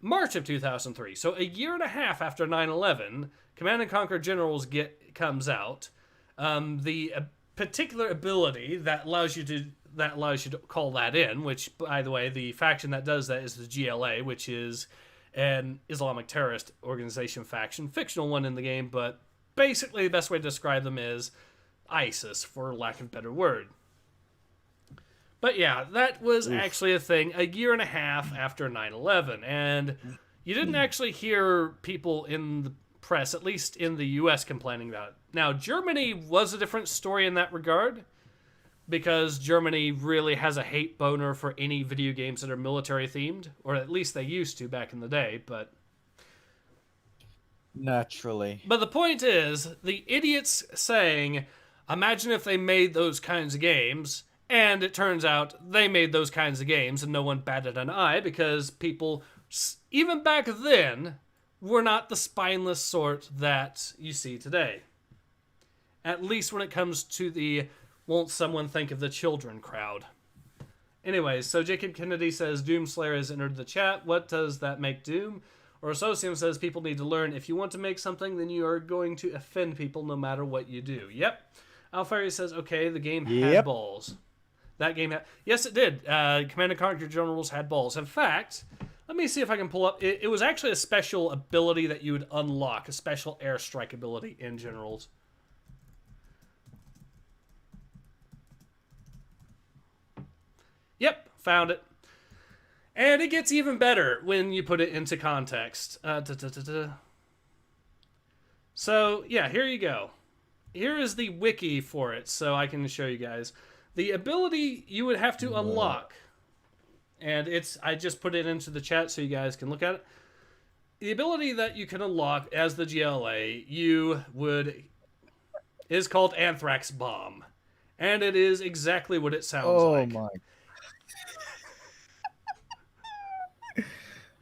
March of 2003. So a year and a half after 9/11, Command and Conquer Generals comes out. The particular ability that allows you to call that in, which, by the way, the faction that does that is the GLA, which is an Islamic terrorist organization faction, fictional one in the game, but basically the best way to describe them is ISIS, for lack of a better word. But yeah, that was actually a thing a year and a half after 9/11, and you didn't actually hear people in the press, at least in the US, complaining about it. Now, Germany was a different story in that regard, because Germany really has a hate boner for any video games that are military themed, or at least they used to back in the day, but...
Naturally.
But the point is, the idiots saying, imagine if they made those kinds of games, and it turns out they made those kinds of games and no one batted an eye because people, even back then, were not the spineless sort that you see today. At least when it comes to the won't someone think of the children crowd. Anyways, so Jacob Kennedy says Doomslayer has entered the chat. What does that make Doom? Or Associum says people need to learn if you want to make something, then you are going to offend people no matter what you do. Yep. Alfari says, okay, the game had balls. That game had... Yes, it did. Command & Conquer Generals had balls. In fact, let me see if I can pull up... It was actually a special ability that you would unlock, a special airstrike ability in Generals. Yep, found it. And it gets even better when you put it into context. So, yeah, here you go. Here is the wiki for it, so I can show you guys. The ability you would have to unlock, and I just put it into the chat so you guys can look at it. The ability that you can unlock as the GLA, is called Anthrax Bomb. And it is exactly what it sounds like.
Oh, my.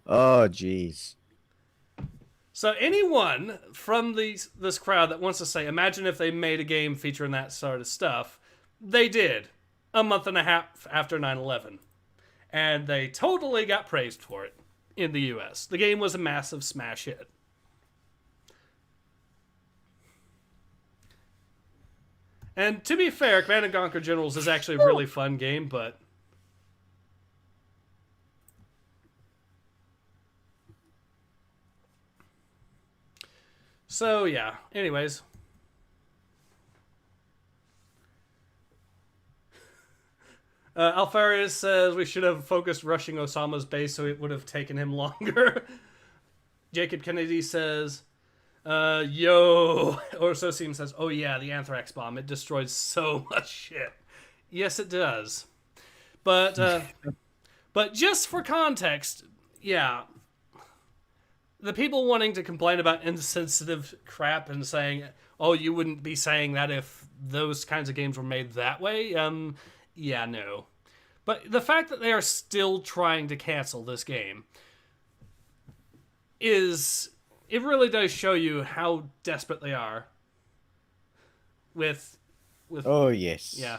Oh, jeez.
So anyone from this crowd that wants to say, imagine if they made a game featuring that sort of stuff, they did a month and a half after 9/11. And they totally got praised for it in the US. The game was a massive smash hit. And to be fair, Command & Conquer Generals is actually a really fun game, but... So, yeah. Anyways. Alfarius says we should have focused rushing Osama's base so it would have taken him longer. Jacob Kennedy says, yo. Or Sosim says, oh yeah, the Anthrax Bomb. It destroys so much shit. Yes, it does. But just for context, yeah. The people wanting to complain about insensitive crap and saying, oh, you wouldn't be saying that if those kinds of games were made that way, yeah, no. But the fact that they are still trying to cancel this game it really does show you how desperate they are with
Oh, yes.
yeah.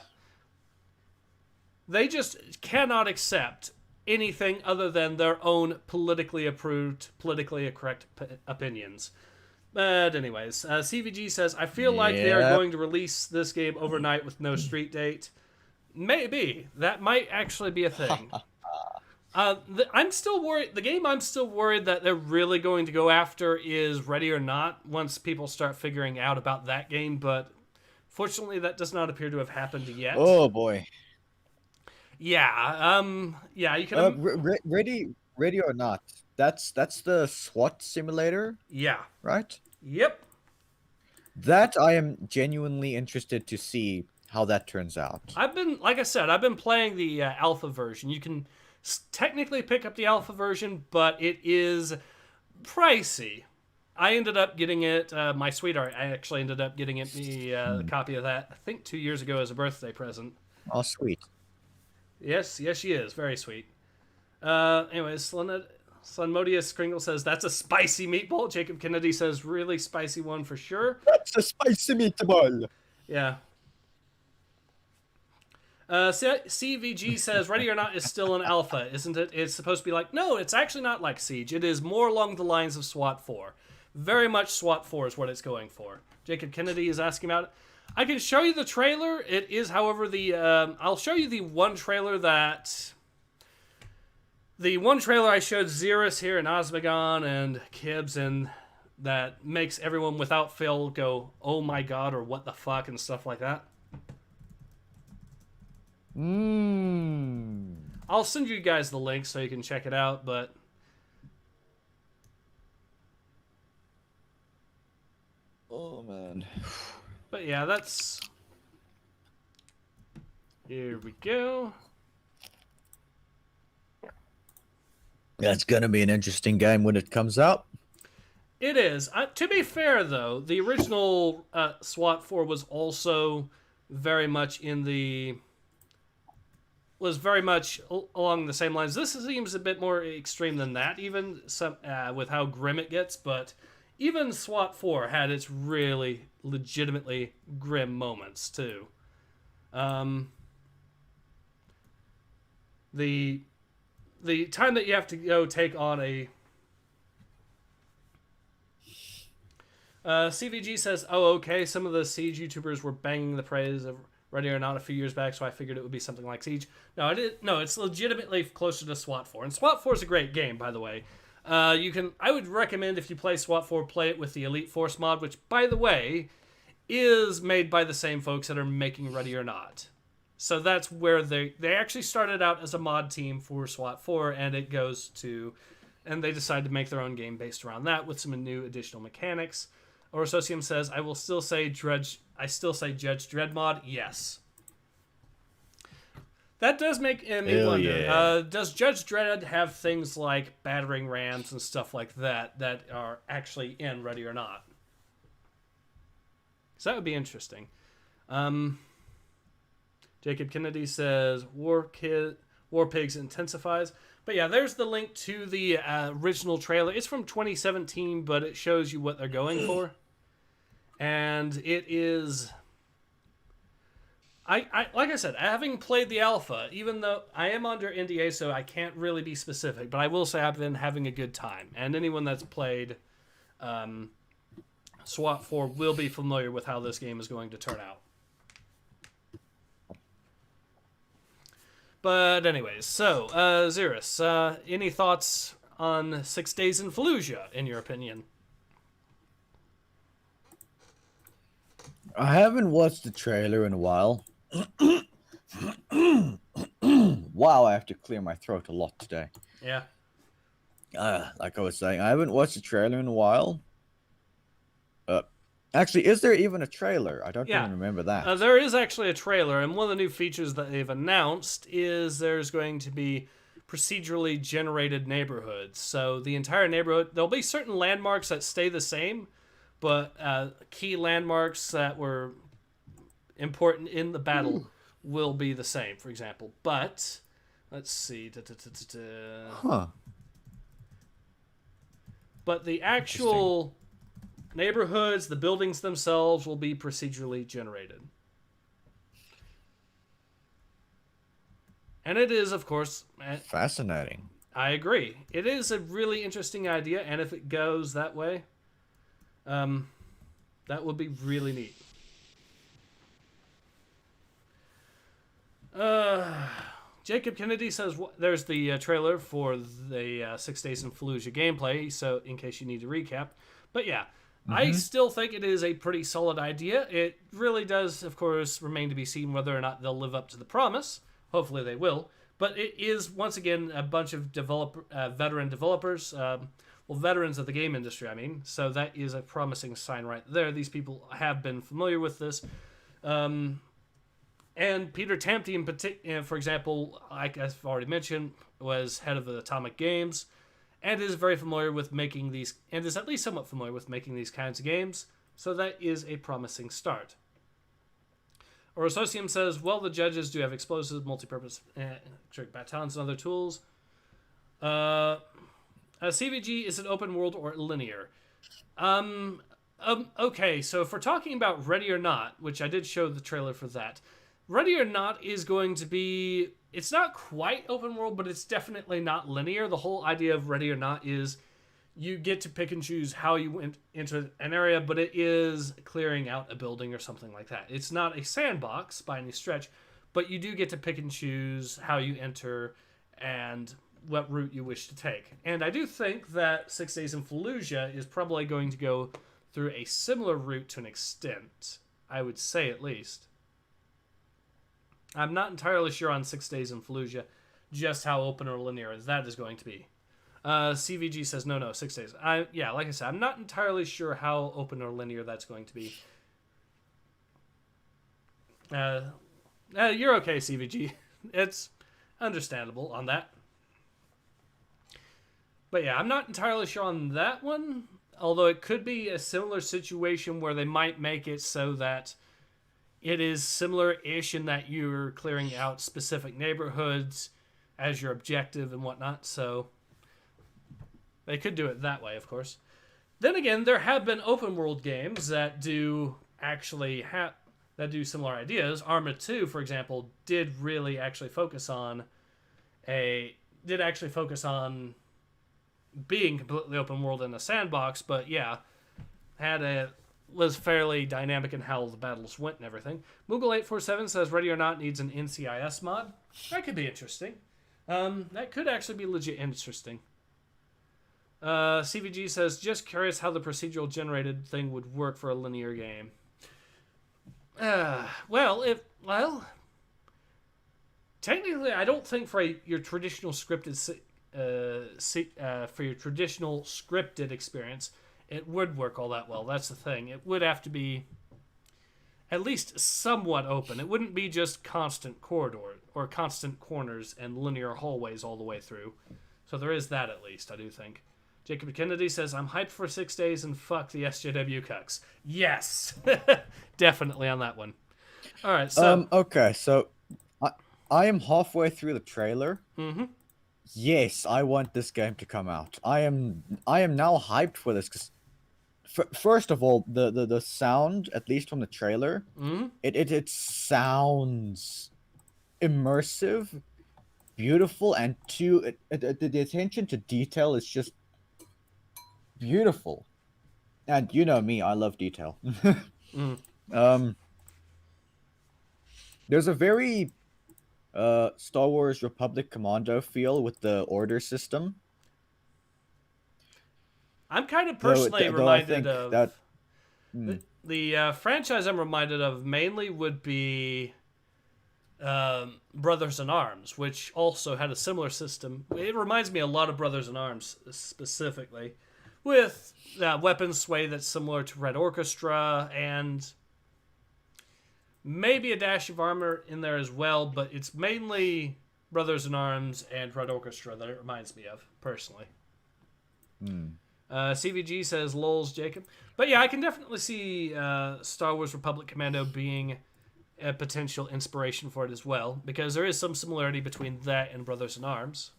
They just cannot accept anything other than their own politically approved, politically correct opinions. But anyways, CVG says, I feel like they are going to release this game overnight with no street date. Maybe. That might actually be a thing. I'm still worried. The game I'm still worried that they're really going to go after is Ready or Not once people start figuring out about that game, but fortunately that does not appear to have happened yet.
Oh, boy.
Yeah, you can...
Ready or Not. That's the SWAT simulator?
Yeah.
Right?
Yep.
That I am genuinely interested to see how that turns out.
Like I said, I've been playing the alpha version. You can technically pick up the alpha version, but it is pricey. I ended up getting it, my sweetheart, I actually ended up getting it, the copy of that, I think 2 years ago as a birthday present.
Oh, sweet.
Yes, she is. Very sweet. Anyways, Slenmodius Kringle says, that's a spicy meatball. Jacob Kennedy says, really spicy one for sure.
That's a spicy meatball.
Yeah. CVG says Ready or Not is still an alpha, isn't it? It's supposed to be like, no, it's actually not like Siege. It is more along the lines of SWAT 4. Very much SWAT 4 is what it's going for. Jacob Kennedy is asking about it. I can show you the trailer. It is, however, I'll show you the one trailer that... The one trailer I showed Xerius here and Osmegon and Kibbs, and that makes everyone without fail go, oh my god, or what the fuck, and stuff like that. I'll send you guys the link so you can check it out, but...
Oh, man.
But yeah, that's... Here we go.
That's going to be an interesting game when it comes out.
It is. To be fair, though, the original SWAT 4 was also very much along the same lines. This seems a bit more extreme than that, even with how grim it gets, but even SWAT 4 had its really legitimately grim moments, too. The time that you have to go take on a... CVG says, oh, okay, some of the Siege YouTubers were banging the praise of Ready or Not a few years back, so I figured it would be something like Siege. No, it's legitimately closer to SWAT 4. And SWAT 4 is a great game, by the way. I would recommend, if you play SWAT 4, play it with the Elite Force mod, which, by the way, is made by the same folks that are making Ready or Not. So that's where they actually started out as a mod team for SWAT 4, and they decided to make their own game based around that with some new additional mechanics. Or Associum says, I still say Judge Dredd mod. Yes. That does make me wonder.
Yeah.
Does Judge Dredd have things like battering rams and stuff like that are actually in Ready or Not? So that would be interesting. Jacob Kennedy says War Pigs intensifies. But yeah, there's the link to the original trailer. It's from 2017, but it shows you what they're going for. And it is... I like I said, having played the alpha, even though I am under NDA, so I can't really be specific, but I will say I've been having a good time. And anyone that's played SWAT 4 will be familiar with how this game is going to turn out. But anyways, so, Xerius, any thoughts on 6 Days in Fallujah, in your opinion?
I haven't watched the trailer in a while. Wow, I have to clear my throat a lot today.
Yeah.
Like I was saying, I haven't watched the trailer in a while. Actually, is there even a trailer? I don't even remember that.
There is actually a trailer, and one of the new features that they've announced is there's going to be procedurally generated neighborhoods. So the entire neighborhood, there'll be certain landmarks that stay the same, but key landmarks that were important in the battle will be the same, for example. But, let's see.
Huh.
But the actual neighborhoods, the buildings themselves will be procedurally generated. And it is, of course...
Fascinating.
I agree. It is a really interesting idea, and if it goes that way, that would be really neat. Jacob Kennedy says there's the trailer for the 6 Days in Fallujah gameplay, so in case you need to recap. But yeah, I still think it is a pretty solid idea. It really does, of course, remain to be seen whether or not they'll live up to the promise. Hopefully they will. But it is, once again, a bunch of veteran developers, veterans of the game industry, I mean. So that is a promising sign right there. These people have been familiar with this. And Peter Tamty, in particular, for example, like I've already mentioned, was head of Atomic Games, and is very familiar with making these, and is at least somewhat familiar with making these kinds of games. So that is a promising start. Orososium says, well, the judges do have explosives, multi-purpose batons, and other tools. CVG, is it open world or linear? Okay, so if we're talking about Ready or Not, which I did show the trailer for that, Ready or Not is going to be... It's not quite open world, but it's definitely not linear. The whole idea of Ready or Not is you get to pick and choose how you went into an area, but it is clearing out a building or something like that. It's not a sandbox by any stretch, but you do get to pick and choose how you enter and what route you wish to take. And I do think that 6 Days in Fallujah is probably going to go through a similar route to an extent. I would say, at least. I'm not entirely sure on 6 Days in Fallujah just how open or linear that is going to be. CVG says, no, 6 days. Yeah, like I said, I'm not entirely sure how open or linear that's going to be. You're okay, CVG. It's understandable on that. But yeah, I'm not entirely sure on that one. Although it could be a similar situation where they might make it so that it is similar-ish in that you're clearing out specific neighborhoods as your objective and whatnot. So they could do it that way, of course. Then again, there have been open-world games that do actually that do similar ideas. Arma 2, for example, did actually focus on being completely open world in a sandbox, but yeah, was fairly dynamic in how the battles went and everything. Moogle847 says Ready or Not needs an NCIS mod. That could be interesting. That could actually be legit interesting. CVG says, just curious how the procedural generated thing would work for a linear game. Technically, I don't think for your traditional scripted experience, it would work all that well. That's the thing. It would have to be at least somewhat open. It wouldn't be just constant corridor or constant corners and linear hallways all the way through. So there is that at least, I do think. Jacob Kennedy says, I'm hyped for 6 days and fuck the SJW cucks. Yes! Definitely on that one. All right, so...
Okay, so I am halfway through the trailer.
Mm-hmm.
Yes, I want this game to come out. I am now hyped for this because, first of all, the sound, at least from the trailer, it sounds immersive, beautiful, and the attention to detail is just beautiful. And you know me, I love detail. There's a very Star Wars Republic Commando feel with the order system.
I'm kind of personally reminded of that. The franchise I'm reminded of mainly would be Brothers in Arms, which also had a similar system. It reminds me a lot of Brothers in Arms specifically, with weapon sway that's similar to Red Orchestra and maybe a dash of armor in there as well, but it's mainly Brothers in Arms and Red Orchestra that it reminds me of, personally. CVG says, lols, Jacob. But yeah, I can definitely see Star Wars Republic Commando being a potential inspiration for it as well, because there is some similarity between that and Brothers in Arms.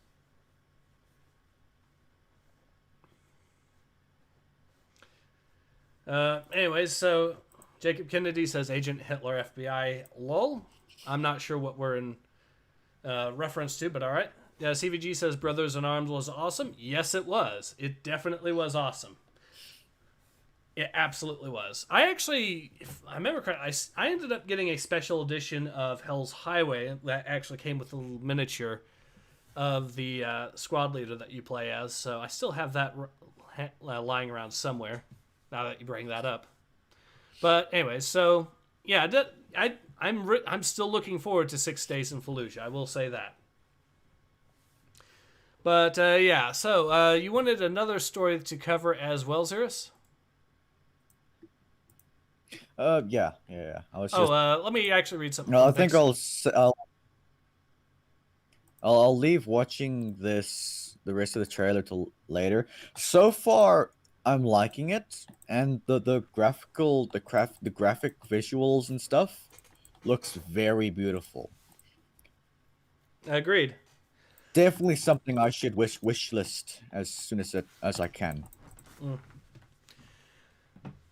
Anyways, so... Jacob Kennedy says Agent Hitler FBI lol. I'm not sure what we're in reference to, but all right. CVG says Brothers in Arms was awesome. Yes, it was. It definitely was awesome. It absolutely was. I actually, if I remember correctly, I ended up getting a special edition of Hell's Highway that actually came with a little miniature of the squad leader that you play as. So I still have that lying around somewhere now that you bring that up. But anyways, so yeah, I'm still looking forward to 6 Days in Fallujah. I will say that. But yeah, so you wanted another story to cover as well, Xerius?
Yeah. I was just...
let me actually read something.
No, I think I'll leave watching the rest of the trailer till later. So far, I'm liking it, and the graphic visuals and stuff looks very beautiful.
Agreed.
Definitely something I should wish list as soon as I can.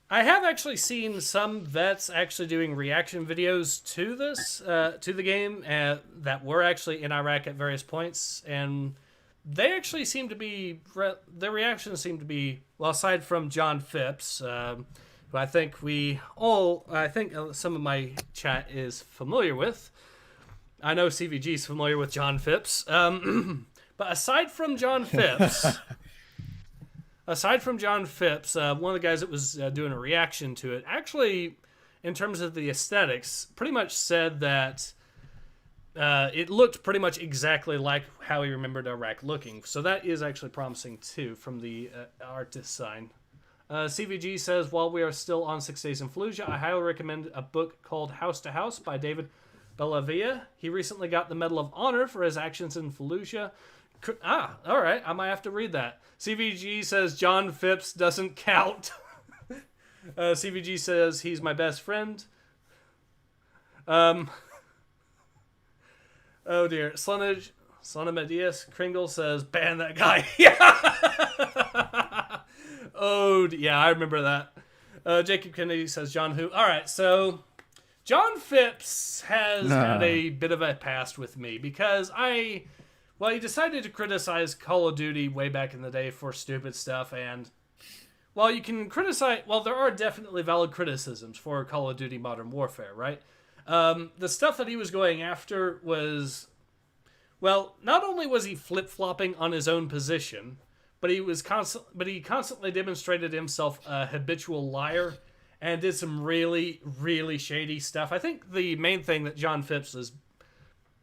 I have actually seen some vets actually doing reaction videos to this, to the game, that were actually in Iraq at various points, and they actually seem to be, their reactions seem to be, well, aside from John Phipps, who I think some of my chat is familiar with. I know CVG is familiar with John Phipps, but aside from John Phipps... one of the guys that was doing a reaction to it, actually, in terms of the aesthetics, pretty much said that it looked pretty much exactly like how he remembered Iraq looking. So that is actually promising, too, from the art design. CVG says, while we are still on 6 Days in Fallujah, I highly recommend a book called House to House by David Bellavia. He recently got the Medal of Honor for his actions in Fallujah. All right. I might have to read that. CVG says John Phipps doesn't count. CVG says he's my best friend. Oh dear. Slonamedius Kringle says ban that guy. Yeah. Oh yeah, I remember that. Jacob Kennedy says John who. All right, so John Phipps has had a bit of a past with me because well, he decided to criticize Call of Duty way back in the day for stupid stuff, and while you can criticize... Well, there are definitely valid criticisms for Call of Duty Modern Warfare, right? The stuff that he was going after was... Well, not only was he flip-flopping on his own position, but he constantly demonstrated himself a habitual liar and did some really, really shady stuff. I think the main thing that John Phipps is,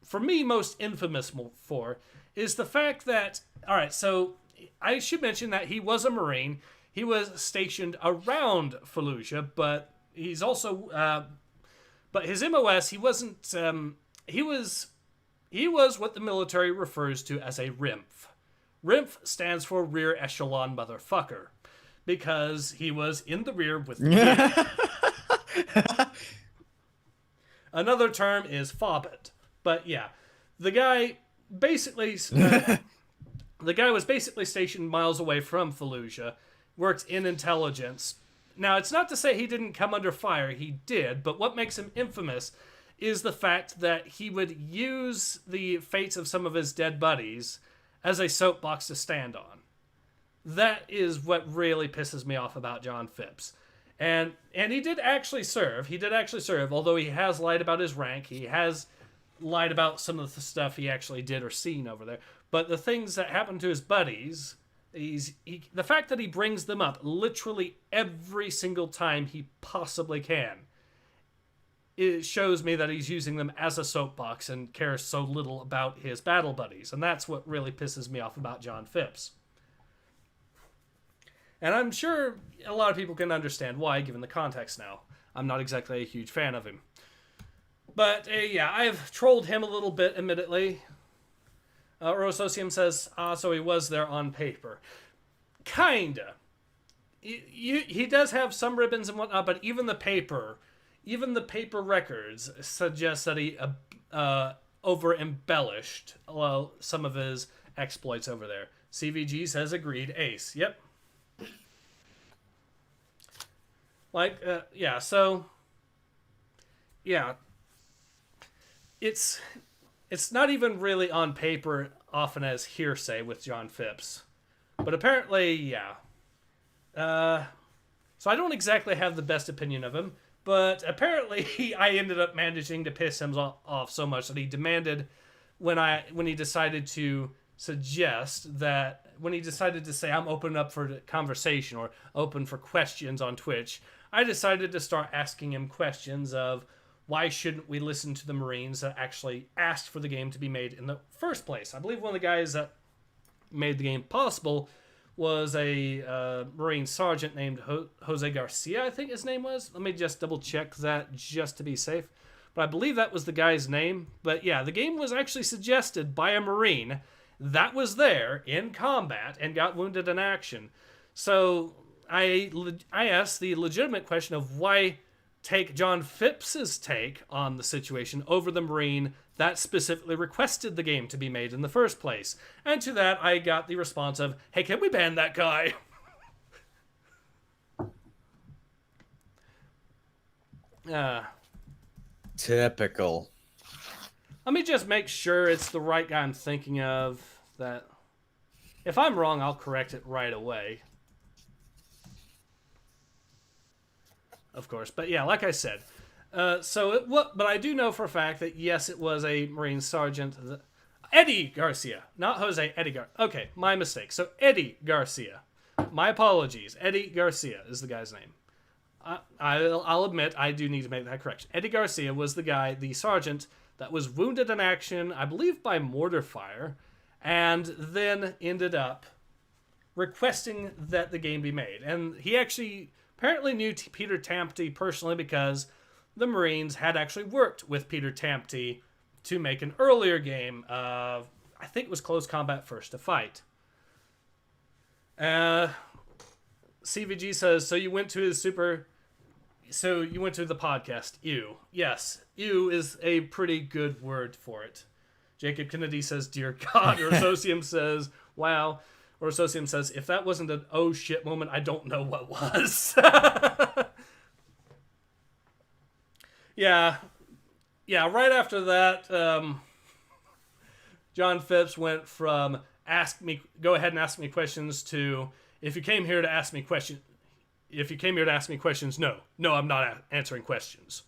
for me, most infamous for is the fact that, all right, so I should mention that he was a Marine. He was stationed around Fallujah, but he's also, but his MOS, he wasn't, he was what the military refers to as a RIMF. RIMF stands for Rear Echelon Motherfucker, because he was in the rear with the rear. Another term is FOBIT. But yeah, the guy was basically stationed miles away from Fallujah, worked in intelligence. Now, it's not to say he didn't come under fire, he did, but what makes him infamous is the fact that he would use the fates of some of his dead buddies as a soapbox to stand on. That is what really pisses me off about John Phipps. And he did actually serve. Although he has lied about his rank. He has lied about some of the stuff he actually did or seen over there. But the things that happened to his buddies, the fact that he brings them up literally every single time he possibly can, it shows me that he's using them as a soapbox and cares so little about his battle buddies. And that's what really pisses me off about John Phipps. And I'm sure a lot of people can understand why, given the context now. I'm not exactly a huge fan of him. But, yeah, I've trolled him a little bit, admittedly. Rosocium says, so he was there on paper. Kinda. He does have some ribbons and whatnot, but even the paper records suggest that he over-embellished some of his exploits over there. CVG says agreed. Ace. Yep. Yeah, so... Yeah. It's not even really on paper often as hearsay with John Phipps. But apparently, yeah. So I don't exactly have the best opinion of him, but apparently I ended up managing to piss him off so much that he demanded when he decided to suggest that, when he decided to say I'm open up for conversation or open for questions on Twitch, I decided to start asking him questions of why shouldn't we listen to the Marines that actually asked for the game to be made in the first place. I believe one of the guys that made the game possible was a Marine sergeant named Jose Garcia, I think his name was. Let me just double check that just to be safe. But I believe that was the guy's name. But yeah, the game was actually suggested by a Marine that was there in combat and got wounded in action. So I asked the legitimate question of why take John Phipps's take on the situation over the Marine that specifically requested the game to be made in the first place. And to that, I got the response of, hey, can we ban that guy?
Typical.
Let me just make sure it's the right guy I'm thinking of. That if I'm wrong, I'll correct it right away. Of course, but yeah, like I said, but I do know for a fact that yes, it was a Marine Sergeant, Eddie Garcia, not Jose. Okay, my mistake. So Eddie Garcia. My apologies. Eddie Garcia is the guy's name. I'll admit I do need to make that correction. Eddie Garcia was the guy, the sergeant that was wounded in action, I believe by mortar fire, and then ended up requesting that the game be made. And he actually apparently knew Peter Tamte personally because the Marines had actually worked with Peter Tamte to make an earlier game of, I think it was Close Combat First to Fight. CVG says, so you went to the podcast. Ew. Yes, ew is a pretty good word for it. Jacob Kennedy says, dear God. Ursocium says, wow. Ursocium says, if that wasn't an oh shit moment, I don't know what was. Yeah, right after that, John Phipps went from go ahead and ask me questions to, if you came here to ask me questions, no, I'm not answering questions.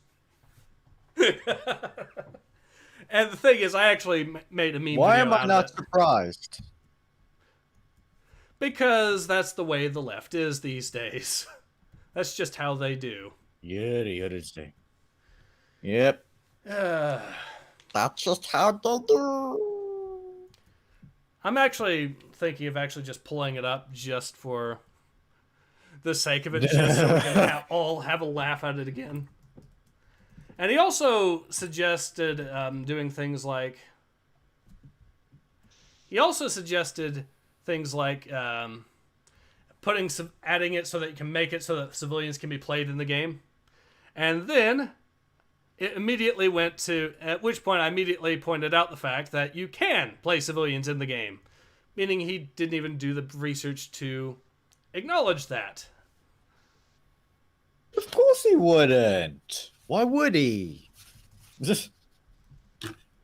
And the thing is, I actually made a meme.
Why am I not surprised?
Because that's the way the left is these days. That's just how they do.
Yep. That's just how they do.
I'm actually thinking of actually just pulling it up just for the sake of it, just so we can all have a laugh at it again. And he also suggested doing things like... adding it so that you can make it so that civilians can be played in the game. And then it immediately went to, at which point I immediately pointed out the fact that you can play civilians in the game. Meaning he didn't even do the research to acknowledge that.
Of course he wouldn't. Why would he?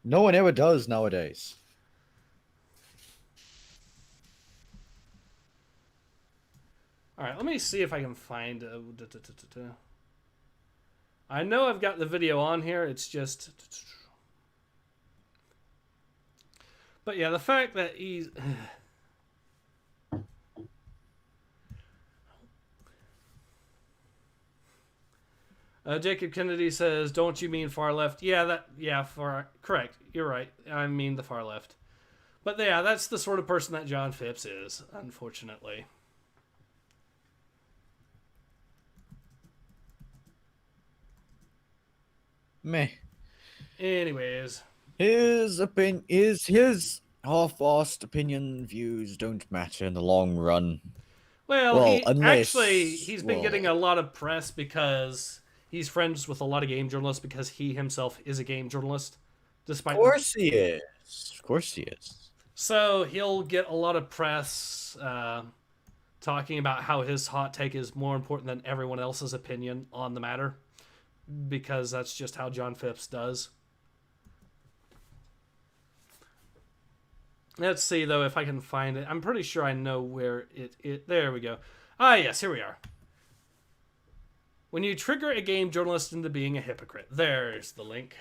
No one ever does nowadays.
Alright, let me see if I can find... I know I've got the video on here, it's just... But yeah, the fact that he's... Jacob Kennedy says, don't you mean far left? Correct. You're right. I mean the far left. But yeah, that's the sort of person that John Phipps is, unfortunately.
Meh.
Anyways.
His half-assed opinion views don't matter in the long run.
He's been getting a lot of press because he's friends with a lot of game journalists because he himself is a game journalist.
Of course he is.
So he'll get a lot of press talking about how his hot take is more important than everyone else's opinion on the matter. Because that's just how John Phipps does. Let's see, though, if I can find it. I'm pretty sure I know where it... There we go. Ah, yes, here we are. When you trigger a game journalist into being a hypocrite. There's the link.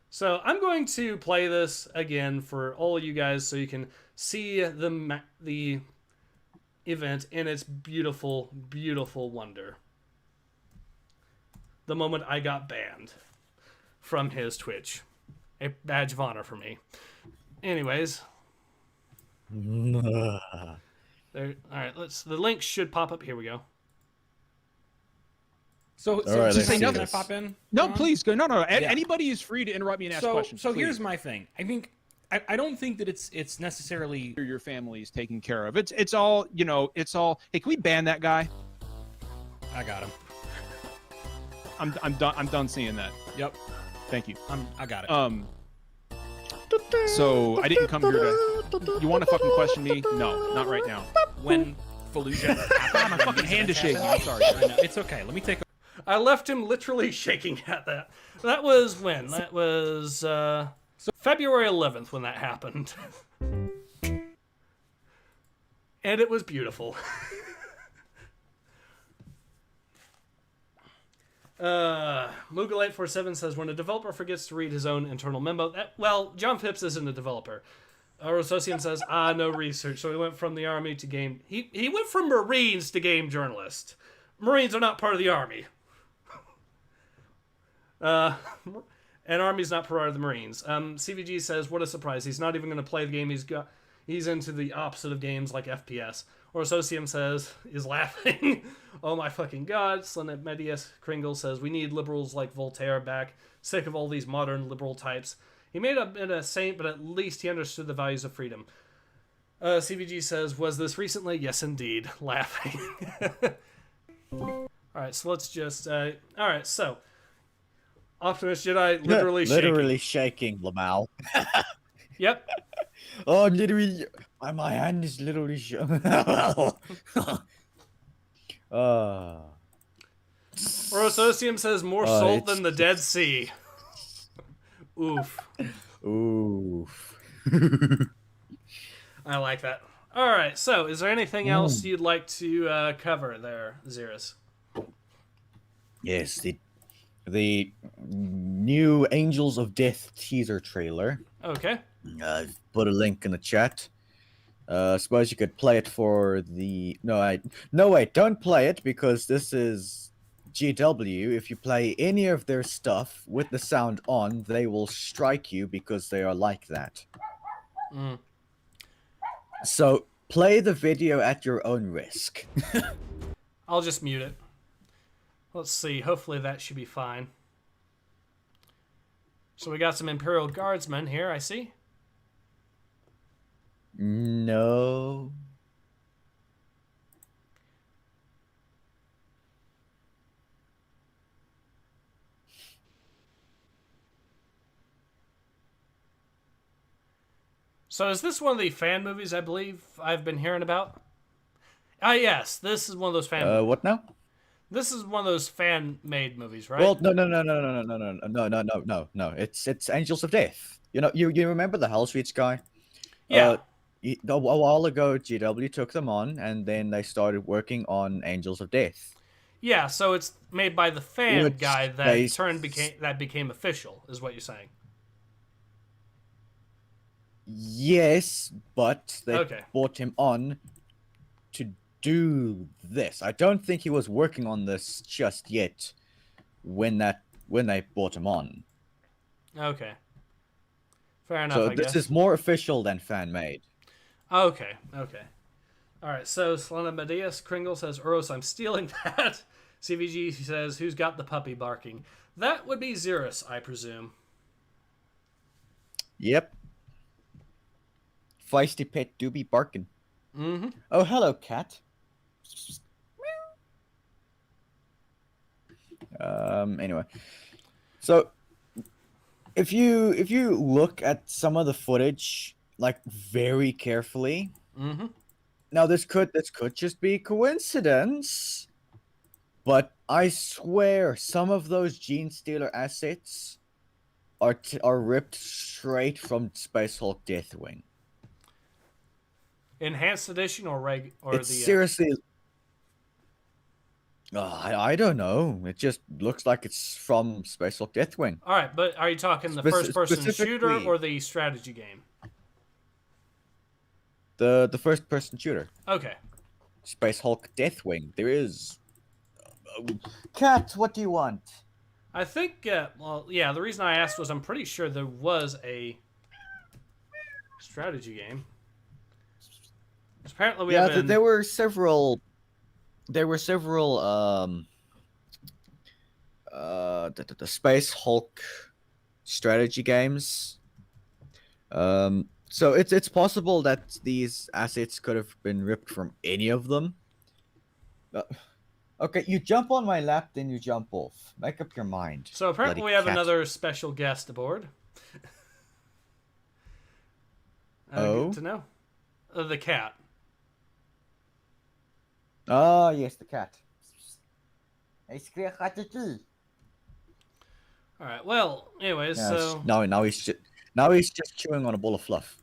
So I'm going to play this again for all of you guys so you can see the event in its beautiful, beautiful wonder. The moment I got banned from his Twitch. A badge of honor for me. Anyways. There. Alright, the link should pop up. Here we go.
So
right,
just say
see
nothing.
this.
Pop in?
No, please go. No.
Yeah.
Anybody is free to interrupt me and ask questions.
So
please.
here's my thing. I think I don't think that it's necessarily
Your family is taken care of. It's all, it's all. Hey, can we ban that guy?
I got him.
I'm done seeing that.
Yep.
Thank you.
I got it.
So I didn't come here to. You want to fucking question me? No, not right now.
When Fallujah happened,
My fucking hand is shaking. I'm sorry.
I know. It's okay. Let me take.
I left him literally shaking at that. That was when? That was February 11th when that happened. And it was beautiful. Moogle847 says, when a developer forgets to read his own internal memo... well, John Phipps isn't a developer. Rosocian says, no research. So he went from the army to game... He went from Marines to game journalist. Marines are not part of the army. And Army's not part of the Marines. CVG says, what a surprise. He's not even going to play the game. He's into the opposite of games like FPS. Or Socium says, is laughing. Oh my fucking god. Slenet Medius Kringle says, we need liberals like Voltaire back. Sick of all these modern liberal types. He may have been a saint, but at least he understood the values of freedom. CVG says, was this recently? Yes, indeed. Laughing. Alright, so let's just... Alright, so... Optimus Jedi
literally shaking, Lamau.
Yep.
Oh, literally, my hand is literally
Orosocium says more salt than the Dead Sea. Oof.
Oof.
I like that. All right. So, is there anything else you'd like to cover there, Xerius?
Yes, the new Angels of Death teaser trailer.
Okay.
Put a link in the chat. Suppose you could play it for the... No, wait, don't play it because this is GW. If you play any of their stuff with the sound on, they will strike you because they are like that. So, play the video at your own risk.
I'll just mute it. Let's see. Hopefully that should be fine. So we got some Imperial Guardsmen here, I see.
No.
So is this one of the fan movies I believe I've been hearing about? Ah, yes. This is one of those fan movies.
What now?
This is one of those fan-made movies, right?
Well, no. It's Angels of Death. You know, you remember the Hell Streets guy?
Yeah.
A while ago, GW took them on, and then they started working on Angels of Death.
Yeah, so it's made by the fan
Which
guy that became official, is what you're saying.
Yes, but they
Okay.
brought him on to do this. I don't think he was working on this just yet when they brought him on.
Okay. Fair enough,
So
I guess.
this is more official than fan-made.
Okay. All right, so Selena Medeus Kringle says, Uros, I'm stealing that. CVG says, who's got the puppy barking? That would be Xerius, I presume.
Yep. Feisty pet do be barking.
Mm-hmm.
Oh, hello, cat. Anyway. So, if you look at some of the footage, like, very carefully...
Mm-hmm.
Now, this could just be coincidence, but I swear some of those Gene Stealer assets are ripped straight from Space Hulk Deathwing.
Enhanced edition or
It's seriously... I don't know. It just looks like it's from Space Hulk Deathwing.
All right, but are you talking the first-person shooter
specifically-
or the strategy game?
The first-person shooter.
Okay.
Space Hulk Deathwing. There is... Cat, what do you want?
I think, the reason I asked was I'm pretty sure there was a strategy game. Apparently we have
there were several the Space Hulk strategy games. So it's possible that these assets could have been ripped from any of them. Okay, you jump on my lap, then you jump off. Make up your mind.
So apparently
bloody
we have
cat.
another special guest aboard. Good to know. The cat.
Oh, yes, the cat.
All right. Well, anyways,
Yeah,
so
now he's just chewing on a bowl of fluff.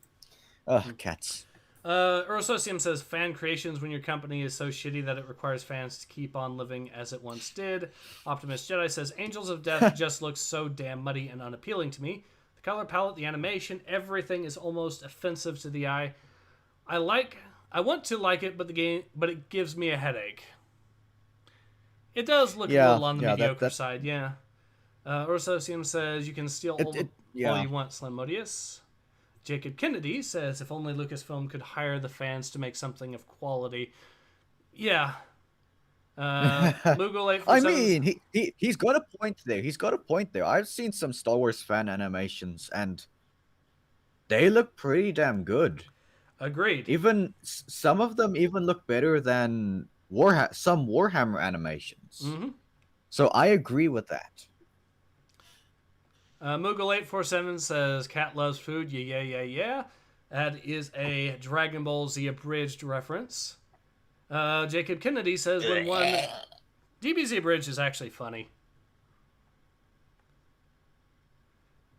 Ugh, cats.
Urosocium says fan creations when your company is so shitty that it requires fans to keep on living as it once did. Optimus Jedi says Angels of Death just looks so damn muddy and unappealing to me. The color palette, the animation, everything is almost offensive to the eye. I want to like it, but it gives me a headache. It does look a little on the mediocre side, yeah. Ursocium says you can steal all you want, Slimodius. Jacob Kennedy says if only Lucasfilm could hire the fans to make something of quality. Yeah. Moogle 847.
I mean, he's got a point there. He's got a point there. I've seen some Star Wars fan animations, and they look pretty damn good.
Agreed.
Even some of them even look better than some Warhammer animations.
Mm-hmm.
So I agree with that.
Moogle 847 says cat loves food. Yeah. That is a Dragon Ball Z abridged reference. Jacob Kennedy says when one DBZ abridged is actually funny.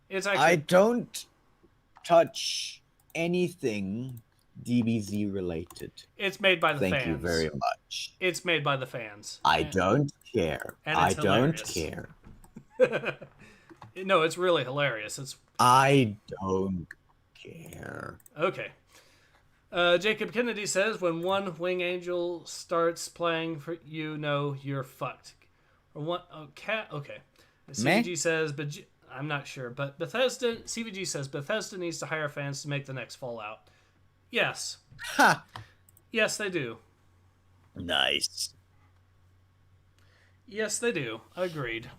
It's actually
I don't touch anything DBZ related.
It's made by the fans.
Thank you very much.
It's made by the fans.
I don't care. I don't care.
No, it's really hilarious.
I don't care.
Okay. Jacob Kennedy says, when one wing angel starts playing for you know you're fucked. Or one cat. Okay. CVG says, but I'm not sure, but CVG says Bethesda needs to hire fans to make the next Fallout. Yes.
Ha.
Yes, they do.
Nice.
Yes, they do. Agreed.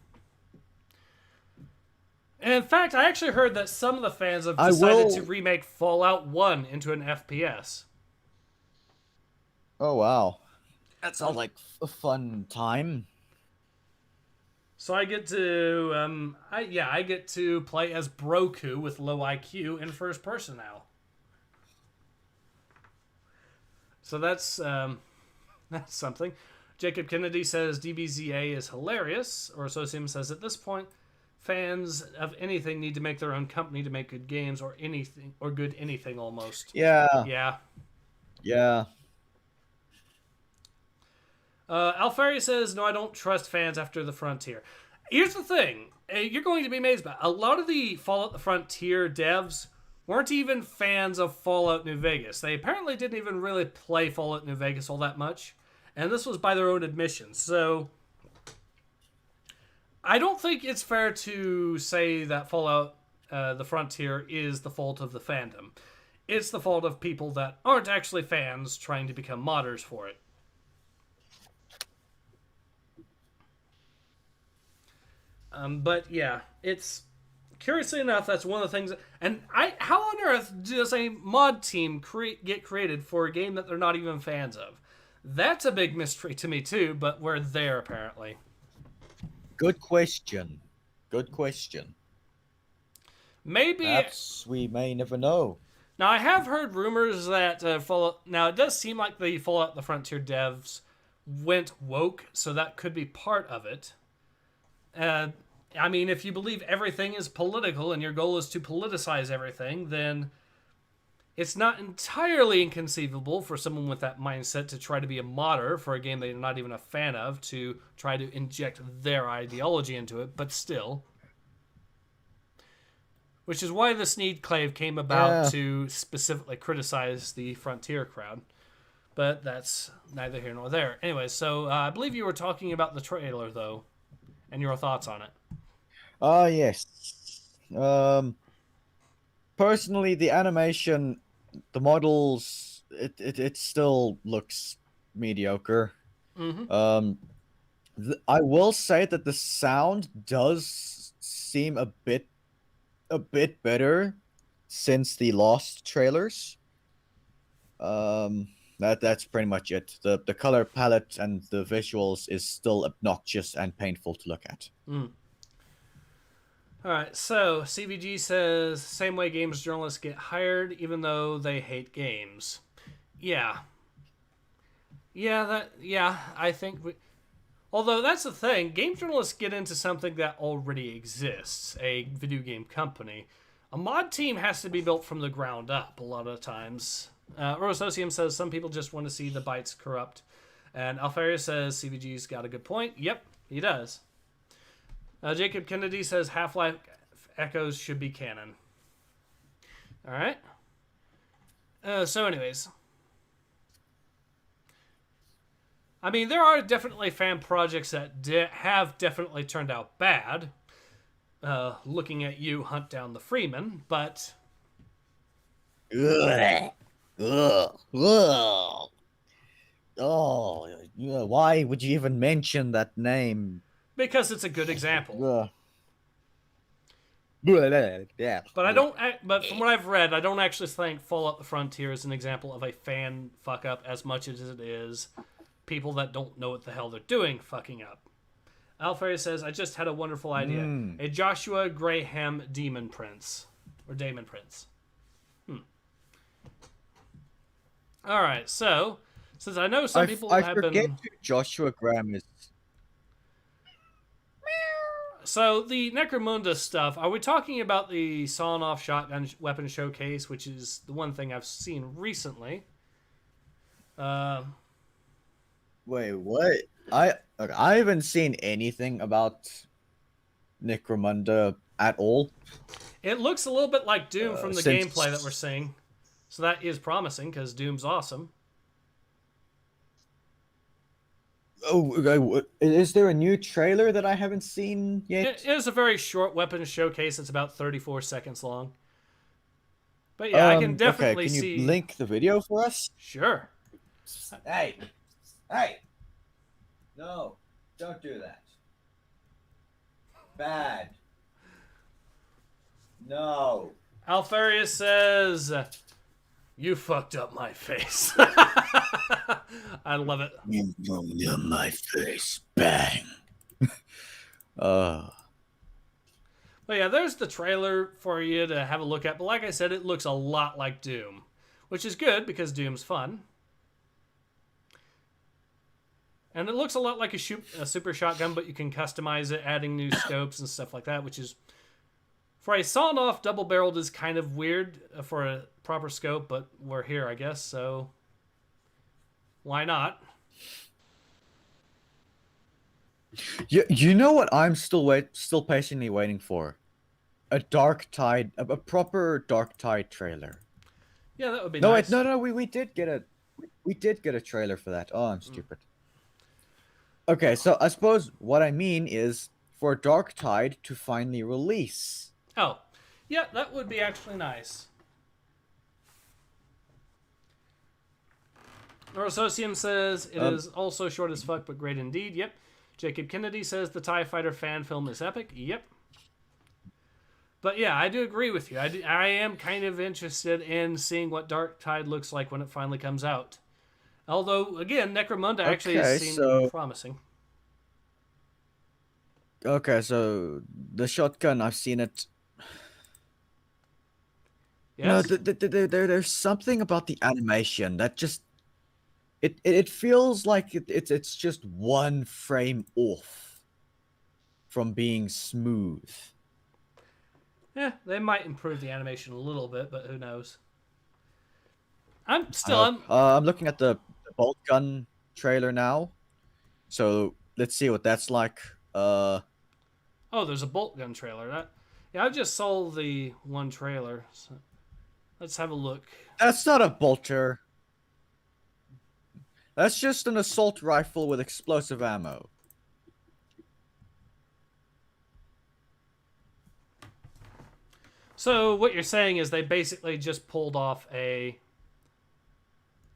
And in fact, I actually heard that some of the fans have decided to remake Fallout 1 into an FPS.
Oh, wow. That sounds like a fun time.
So I get to, I get to play as Broku with low IQ in first person now. So that's something. Jacob Kennedy says DBZA is hilarious, or Socium says at this point, fans of anything need to make their own company to make good games or anything or good anything almost.
Yeah.
Alfari says, no, I don't trust fans after the Frontier. Here's the thing. You're going to be amazed by it. A lot of the Fallout the Frontier devs weren't even fans of Fallout New Vegas. They apparently didn't even really play Fallout New Vegas all that much. And this was by their own admission. So I don't think it's fair to say that Fallout the Frontier is the fault of the fandom. It's the fault of people that aren't actually fans trying to become modders for it. But yeah, it's curiously enough that's one of the things. And how on earth does a mod team get created for a game that they're not even fans of? That's a big mystery to me too. But we're there apparently.
Good question.
Maybe
perhaps we may never know.
Now I have heard rumors that Fallout. Now it does seem like the Fallout the Frontier devs went woke, so that could be part of it. I mean, if you believe everything is political and your goal is to politicize everything, then it's not entirely inconceivable for someone with that mindset to try to be a modder for a game they're not even a fan of, to try to inject their ideology into it, but still. Which is why the Sneed Clave came about to specifically criticize the Frontier crowd. But that's neither here nor there. Anyway, so I believe you were talking about the trailer, though, and your thoughts on it.
Yes. Personally, the animation, the models, it still looks mediocre.
Mm-hmm.
I will say that the sound does seem a bit better since the Lost trailers. That's pretty much it. The color palette and the visuals is still obnoxious and painful to look at.
All right, so CVG says same way games journalists get hired even though they hate games. I think Although that's the thing, game journalists get into something that already exists, a video game company. A mod team has to be built from the ground up a lot of times. Rosocium says some people just want to see the bytes corrupt. And Alfaria says CVG's got a good point. Yep, he does. Jacob Kennedy says Half-Life Echoes should be canon. Alright. So anyways. I mean, there are definitely fan projects that have definitely turned out bad. Looking at you hunt down the Freeman, but...
Ugh. Ugh. Ugh. Oh, yeah, why would you even mention that name?
Because it's a good example.
Ugh. Yeah.
But I don't. But from what I've read, I don't actually think Fallout: The Frontier is an example of a fan fuck up as much as it is people that don't know what the hell they're doing fucking up. Alfaria says, "I just had a wonderful idea: a Joshua Graham Demon Prince or Damon Prince." All right, so since I know some people
I
have
forget
been.
who Joshua Graham is.
So the Necromunda stuff, are we talking about the sawn-off shotgun weapon showcase, which is the one thing I've seen recently?
Wait, what? I haven't seen anything about Necromunda at all.
It looks a little bit like Doom from the
since-
gameplay that we're seeing. So that is promising, because Doom's awesome.
Oh, okay, is there a new trailer that I haven't seen yet?
It is a very short weapon showcase. It's about 34 seconds long. But yeah, I can definitely
okay, can
see...
you link the video for us?
Sure.
Hey! No, don't do that. Bad. No.
Alfaria says, "You fucked up my face." I love it.
You ruined my face. Bang.
But yeah, there's the trailer for you to have a look at. But like I said, it looks a lot like Doom, which is good because Doom's fun. And it looks a lot like a super shotgun, but you can customize it, adding new scopes and stuff like that, which is, for a sawn-off double-barreled, is kind of weird for a proper scope, but we're here, I guess, so why not?
You know what I'm still patiently waiting for? A proper Dark Tide trailer.
Yeah, that would be
No,
nice.
wait, no, we did get a trailer for that. Oh, I'm stupid. Okay, so I suppose what I mean is for Dark Tide to finally release.
Oh, yeah, that would be actually nice. Norosocium says, it is also short as fuck, but great indeed. Yep. Jacob Kennedy says, the TIE Fighter fan film is epic. Yep. But yeah, I do agree with you. I am kind of interested in seeing what Dark Tide looks like when it finally comes out. Although, again, Necromunda actually seemed promising.
Okay, so the shotgun, I've seen it.
Yes?
No, there's something about the animation that just... It feels like it's just one frame off from being smooth.
Yeah, they might improve the animation a little bit, but who knows? I'm
looking at the bolt gun trailer now, so let's see what that's like.
Oh, there's a bolt gun trailer. Yeah, I just saw the one trailer. So let's have a look.
That's not a bolter. That's just an assault rifle with explosive ammo.
So what you're saying is they basically just pulled off a...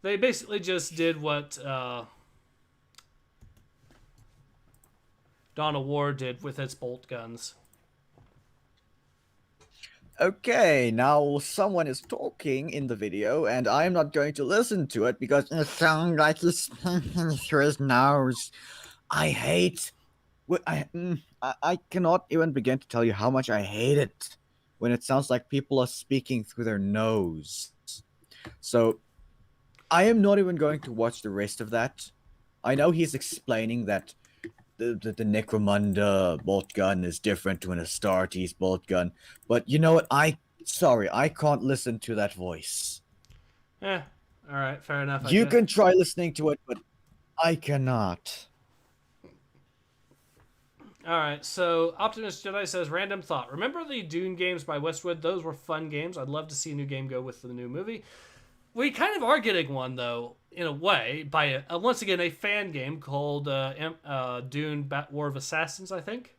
They basically just did what Dawn of War did with its bolt guns.
Okay, now someone is talking in the video, and I'm not going to listen to it because it sounds like he's speaking through his nose. I hate... I cannot even begin to tell you how much I hate it when it sounds like people are speaking through their nose. So, I am not even going to watch the rest of that. I know he's explaining that the Necromunda bolt gun is different to an Astartes bolt gun. But you know what? Sorry, I can't listen to that voice.
All right, fair enough. I
You
guess.
can try listening to it, but I cannot.
All right, so Optimus Jedi says, random thought. Remember the Dune games by Westwood? Those were fun games. I'd love to see a new game go with the new movie. We kind of are getting one, though, in a way, by, once again, a fan game called Dune War of Assassins, I think,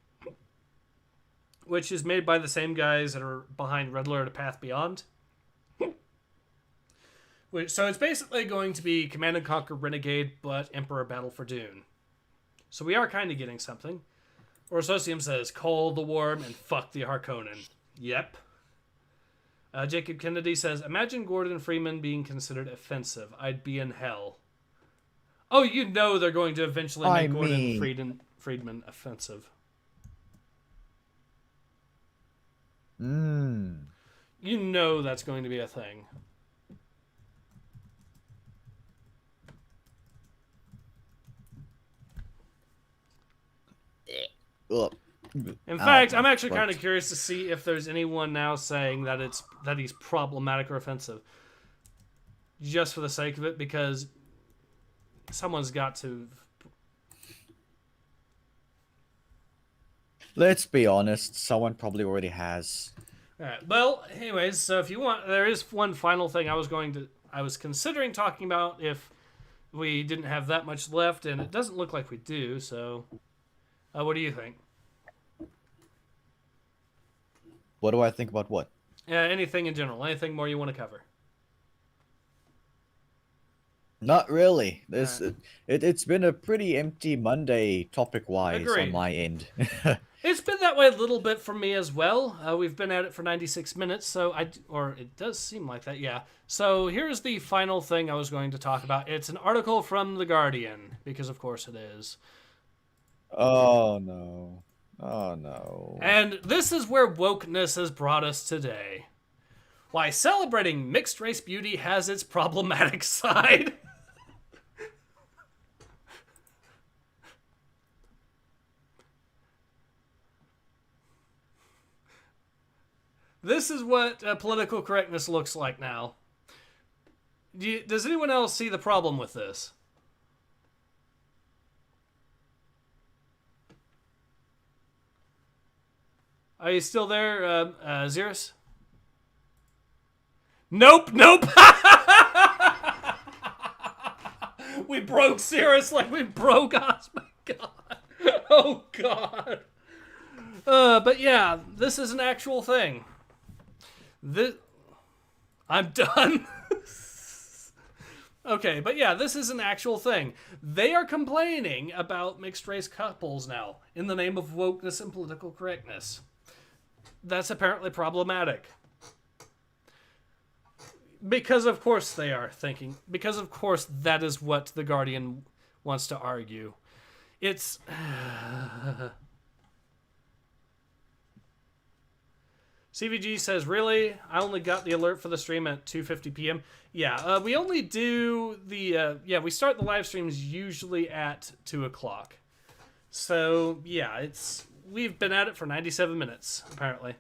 which is made by the same guys that are behind Red Alert: A Path Beyond. So it's basically going to be Command & Conquer Renegade, but Emperor Battle for Dune. So we are kind of getting something. Or Socium says, call the worm and fuck the Harkonnen. Yep. Jacob Kennedy says, imagine Gordon Freeman being considered offensive. I'd be in hell. Oh, you know they're going to eventually make Gordon Freeman offensive. You know that's going to be a thing. In fact, I'm actually kind of curious to see if there's anyone now saying that he's problematic or offensive, just for the sake of it, because someone's got to.
Let's be honest, someone probably already has.
All right. Well, anyways, so if you want, there is one final thing I was considering talking about if we didn't have that much left, and it doesn't look like we do. So, what do you think?
What do I think about what?
Anything in general. Anything more you want to cover?
Not really. It's been a pretty empty Monday topic-wise on my end.
It's been that way a little bit for me as well. We've been at it for 96 minutes, so it does seem like that, yeah. So here's the final thing I was going to talk about. It's an article from The Guardian, because of course it is.
Oh no. Oh no.
And this is where wokeness has brought us today. Why celebrating mixed race beauty has its problematic side. This is what political correctness looks like now. Does anyone else see the problem with this? Are you still there, Xerius? Nope. We broke Xerius like we broke us. My God. Oh, God. But yeah, this is an actual thing. I'm done. Okay, but yeah, this is an actual thing. They are complaining about mixed-race couples now in the name of wokeness and political correctness. That's apparently problematic. Because of course they are thinking. Because of course that is what The Guardian wants to argue. It's... CVG says, really? I only got the alert for the stream at 2:50 p.m. Yeah, we only do the... we start the live streams usually at 2 o'clock. So, yeah, we've been at it for 97 minutes, apparently.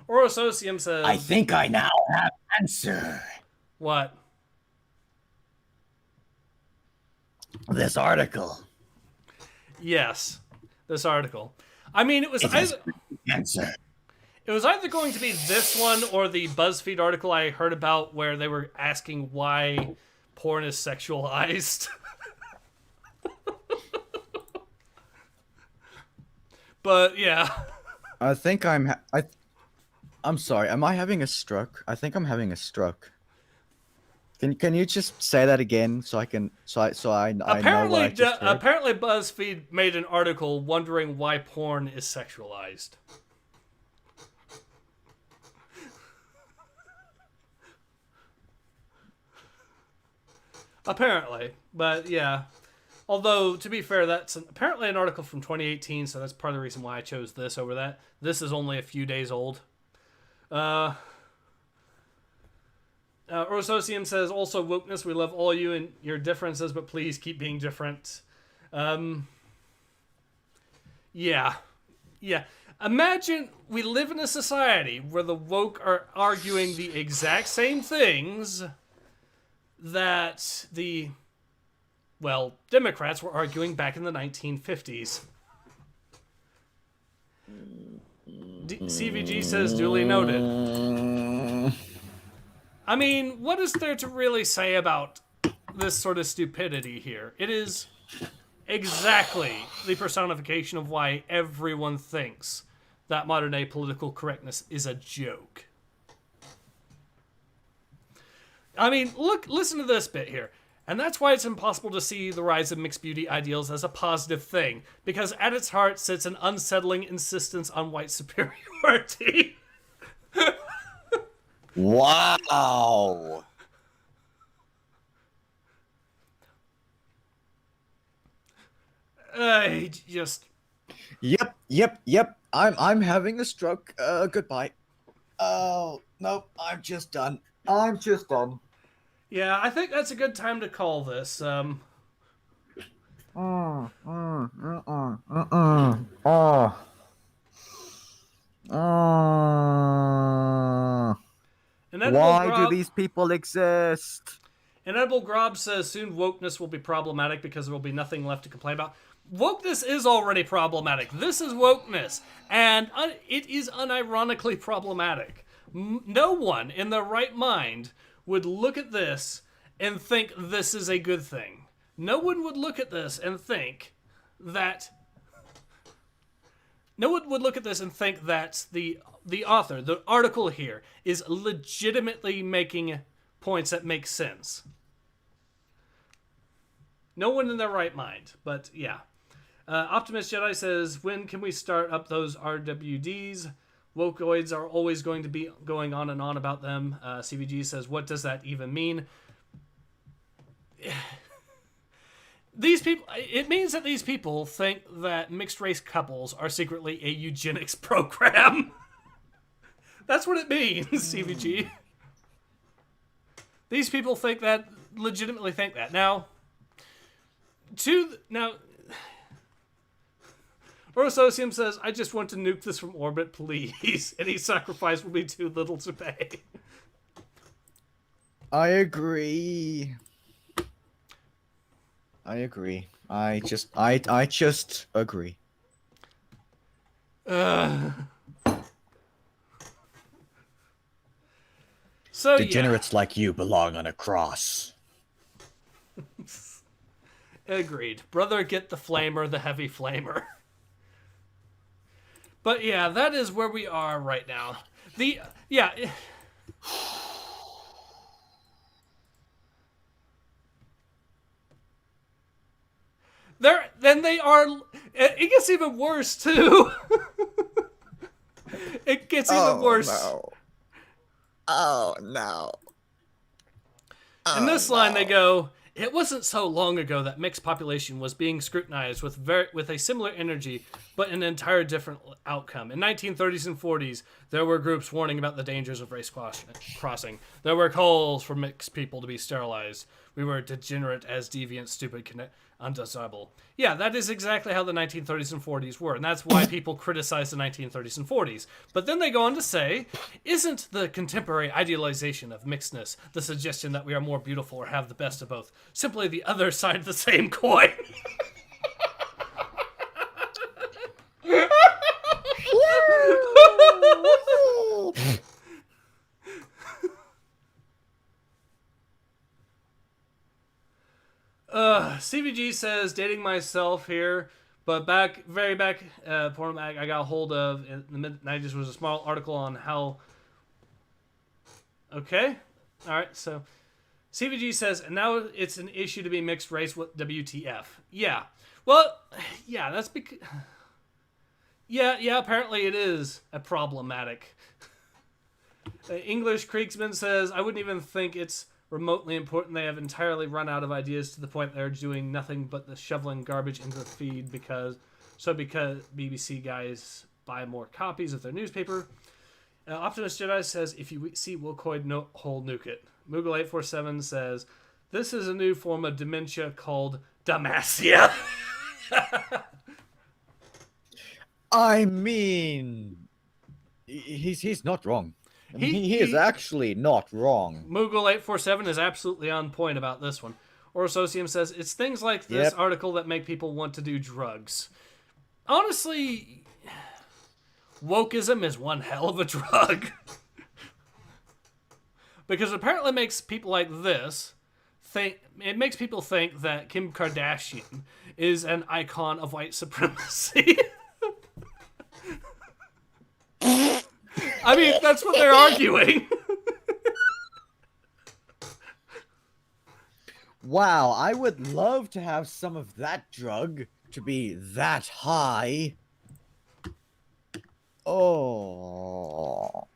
Orosocium says...
I think I now have an answer.
What?
This article.
Yes, this article. I mean, it was either going to be this one or the BuzzFeed article I heard about where they were asking why porn is sexualized. But yeah.
I think I'm sorry. Am I having a stroke? I think I'm having a stroke. Can you just say that again so I know what I just heard?
Apparently BuzzFeed made an article wondering why porn is sexualized. Apparently, but yeah. Although, to be fair, that's apparently an article from 2018, so that's part of the reason why I chose this over that. This is only a few days old. Rososium says, also wokeness, we love all you and your differences, but please keep being different. Yeah. Imagine we live in a society where the woke are arguing the exact same things that the, well, Democrats were arguing back in the 1950s. CVG says, duly noted. I mean, what is there to really say about this sort of stupidity here? It is exactly the personification of why everyone thinks that modern day political correctness is a joke. I mean, listen to this bit here. And that's why it's impossible to see the rise of mixed beauty ideals as a positive thing, because at its heart sits an unsettling insistence on white superiority.
Wow.
Just...
Yep. I'm having a stroke. Goodbye. Oh, nope. I'm just done.
Yeah, I think that's a good time to call this.
Why do these people exist?
Inedible Grob says soon wokeness will be problematic because there will be nothing left to complain about. Wokeness is already problematic. This is wokeness, and it is unironically problematic. No one in their right mind would look at this and think this is a good thing. No one would look at this and think that... No one would look at this and think that the author, the article here, is legitimately making points that make sense. No one in their right mind, but yeah. Optimist Jedi says, when can we start up those RWDs? Wokeoids are always going to be going on and on about them. CVG says, what does that even mean? These people, it means that these people think that mixed race couples are secretly a eugenics program. That's what it means, CVG. These people think that, legitimately think that. Now, Orososium says, I just want to nuke this from orbit, please. Any sacrifice will be too little to pay.
I agree. I just agree.
So
degenerates like you belong on a cross.
Agreed. Brother, get the flamer, the heavy flamer. But yeah, that is where we are right now. Then they are... It gets even worse, too. It gets even worse.
No. Oh, no.
In this line, they go, it wasn't so long ago that mixed population was being scrutinized with a similar energy, but an entire different outcome. In 1930s and 40s, there were groups warning about the dangers of race crossing. There were calls for mixed people to be sterilized. We were degenerate as deviant, stupid, undesirable. Yeah, that is exactly how the 1930s and 40s were, and that's why people criticize the 1930s and 40s. But then they go on to say, isn't the contemporary idealization of mixedness the suggestion that we are more beautiful or have the best of both simply the other side of the same coin? CVG says, dating myself here, but very back, porn mag I got a hold of in the mid-90s was a small article on how... Okay. Alright, so... CVG says, and now it's an issue to be mixed race with WTF. Yeah. Well, yeah, that's because... Yeah, apparently it is a problematic. English Creeksman says, I wouldn't even think it's remotely important. They have entirely run out of ideas to the point they're doing nothing but the shoveling garbage into the feed because BBC guys buy more copies of their newspaper. Optimus Jedi says, if you see Wilcoid, no hole, nuke it. Moogle847 says, this is a new form of dementia called Damacia.
I mean, he's not wrong. I mean, he is actually not wrong.
Moogle847 is absolutely on point about this one. Orosocium says, it's things like this article that make people want to do drugs. Honestly, wokeism is one hell of a drug. Because apparently it makes people like this think, it makes people think that Kim Kardashian is an icon of white supremacy. I mean, that's what they're arguing.
Wow, I would love to have some of that drug to be that high. Oh.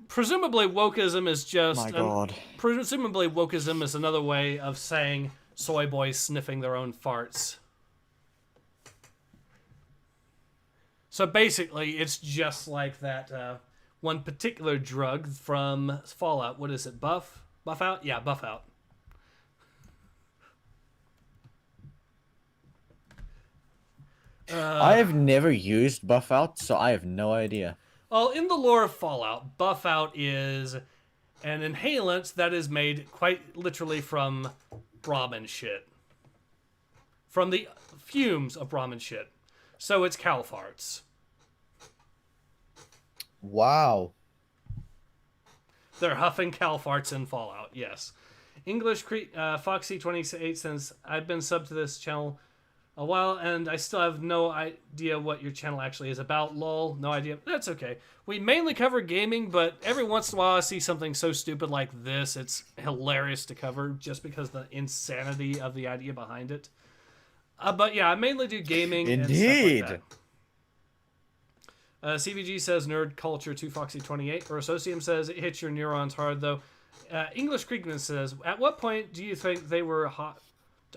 Presumably, wokeism is just...
My God.
Presumably, wokeism is another way of saying soy boys sniffing their own farts. So basically, it's just like that one particular drug from Fallout. What is it? Buff out? Yeah, Buff out.
I have never used Buff Out, so I have no idea.
Well, in the lore of Fallout, Buff Out is an inhalant that is made quite literally from Brahmin shit. From the fumes of Brahmin shit. So it's cow farts.
Wow.
They're huffing cow farts in Fallout, yes. English Foxy28 says, I've been subbed to this channel a while, and I still have no idea what your channel actually is about. Lol, no idea. That's okay. We mainly cover gaming, but every once in a while I see something so stupid like this. It's hilarious to cover just because of the insanity of the idea behind it. But yeah, I mainly do gaming and stuff like that. CVG says nerd culture to Foxy28. Or Associum says it hits your neurons hard though. English Kriegman says, at what point do you think they were hot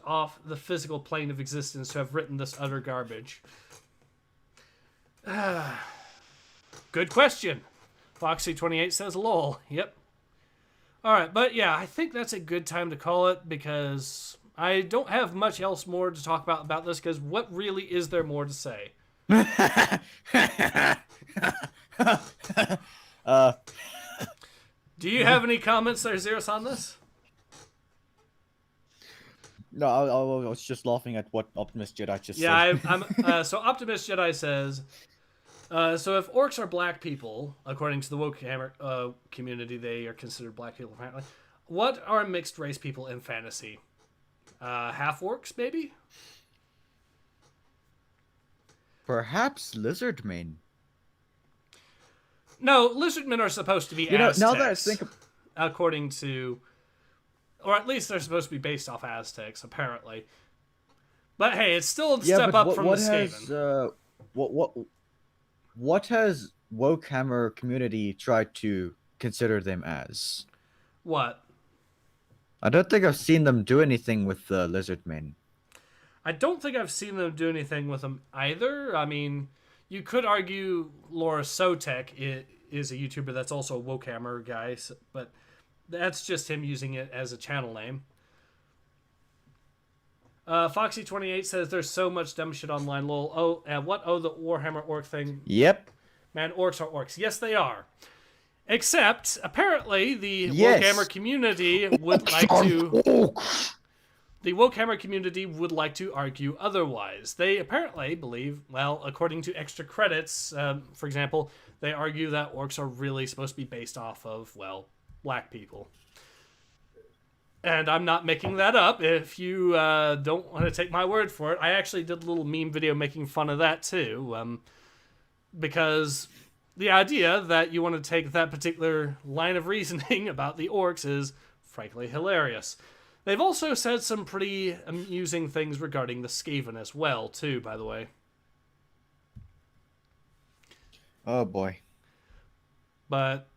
off the physical plane of existence to have written this utter garbage? Good question. Foxy28 says lol. Yep. Alright, but yeah, I think that's a good time to call it because I don't have much else more to talk about this because what really is there more to say? Do you have any comments there, Xerius, on this?
No, I was just laughing at what Optimus Jedi just said.
Yeah, so Optimus Jedi says, so if orcs are black people, according to the woke community, they are considered black people apparently. What are mixed race people in fantasy? Half orcs, maybe?
Perhaps lizard men.
No, lizard men are supposed to be Aztecs.
Now that I think
according to... Or at least they're supposed to be based off Aztecs, apparently. But hey, it's still a step up from the Skaven.
What has Wokehammer community tried to consider them as?
What?
I don't think I've seen them do anything with the lizard men.
I don't think I've seen them do anything with them either. I mean, you could argue Laura Sotek is a YouTuber that's also a Wokehammer guy, but that's just him using it as a channel name. Foxy28 says there's so much dumb shit online, lol. Oh, and what? Oh, the Warhammer orc thing.
Yep.
Man, orcs are orcs. Yes, they are. Except, apparently, the Wokehammer community would like to... The Wokehammer community would like to argue otherwise. They apparently believe, well, according to extra credits, for example, they argue that orcs are really supposed to be based off of, well, black people. And I'm not making that up. If you don't want to take my word for it, I actually did a little meme video making fun of that too. Because the idea that you want to take that particular line of reasoning about the orcs is frankly hilarious. They've also said some pretty amusing things regarding the Skaven as well, too, by the way.
Oh, boy.
But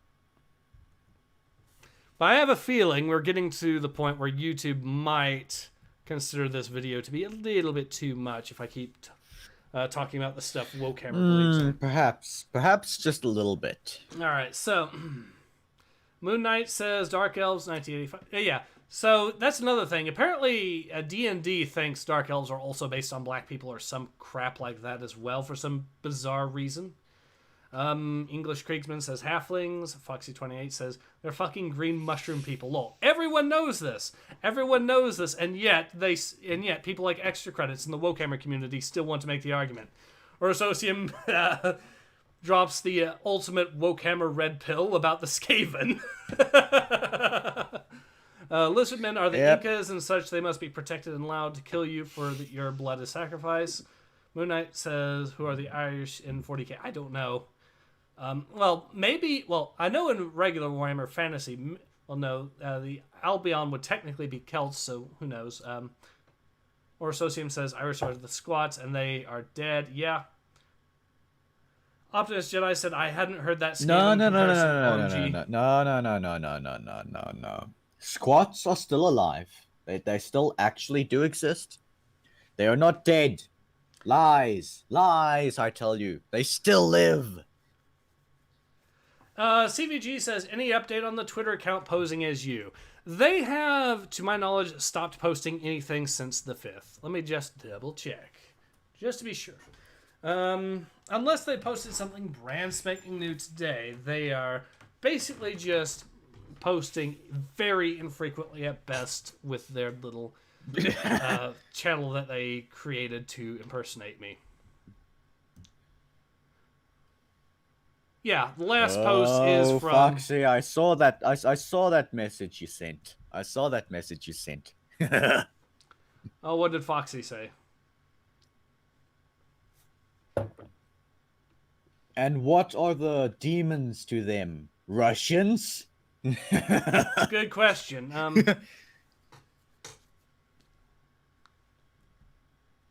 I have a feeling we're getting to the point where YouTube might consider this video to be a little bit too much if I keep talking about the stuff Wokehammer believes in.
Perhaps just a little bit.
All right, so Moon Knight says Dark Elves 1985. Yeah, so that's another thing. Apparently, D&D thinks Dark Elves are also based on black people or some crap like that as well for some bizarre reason. English Kriegsman says Halflings. Foxy28 says they're fucking green mushroom people. Lol. Everyone knows this. Everyone knows this, and yet people like Extra Credits in the Wokehammer community still want to make the argument. Or Associum drops the ultimate Wokehammer red pill about the Skaven. Lizardmen are the Incas and such. They must be protected and allowed to kill you for your blood as sacrifice. Moon Knight says, who are the Irish in 40k? I don't know. Well, I know in regular Warhammer Fantasy, the Albion would technically be Celts, so who knows. Or Associum says Irish are the Squats, and they are dead. Yeah. Optimus Jedi said I hadn't heard that Skaven comparison.
No. Squats are still alive. They still actually do exist. They are not dead. Lies, I tell you. They still live.
CVG says, any update on the Twitter account posing as you? They have, to my knowledge, stopped posting anything since the 5th. Let me just double check. Just to be sure. Unless they posted something brand spanking new today, they are basically just posting very infrequently at best with their little channel that they created to impersonate me. Yeah, the last post is from
Foxy. I saw that. I saw that message you sent.
Oh, what did Foxy say?
And what are the demons to them? Russians?
Good question.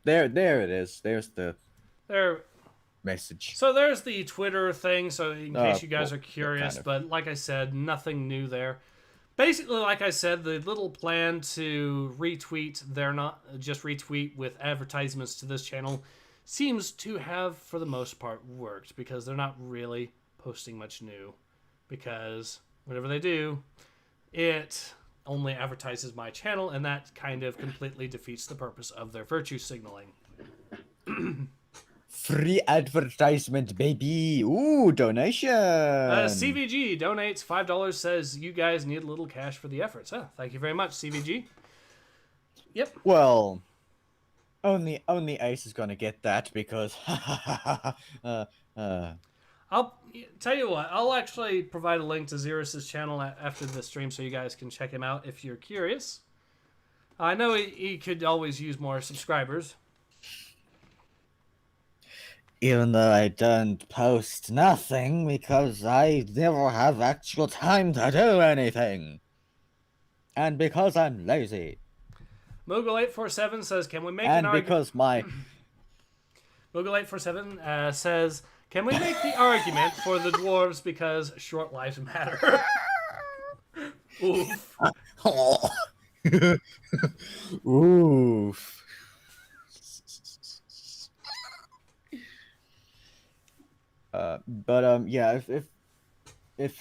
There it is. There's the message.
So there's the Twitter thing, so in case you guys are curious, but like I said, nothing new there. Basically, like I said, the little plan to retweet, they're not just retweet with advertisements to this channel, seems to have, for the most part, worked, because they're not really posting much new, because whatever they do, it only advertises my channel, and that kind of completely defeats the purpose of their virtue signaling.
Free advertisement, baby. Ooh, donation.
CVG donates $5, says you guys need a little cash for the efforts. Oh, thank you very much, CVG. Yep.
Well, only Ace is gonna get that because
I'll tell you what, I'll actually provide a link to Xerius' channel after the stream so you guys can check him out if you're curious. I know he could always use more subscribers.
Even though I don't post nothing because I never have actual time to do anything. And because I'm lazy.
Moogle847 says, can we make an argument?
And because my...
Moogle847 says, can we make the argument for the dwarves because short lives matter? Oof.
Oof. Yeah, if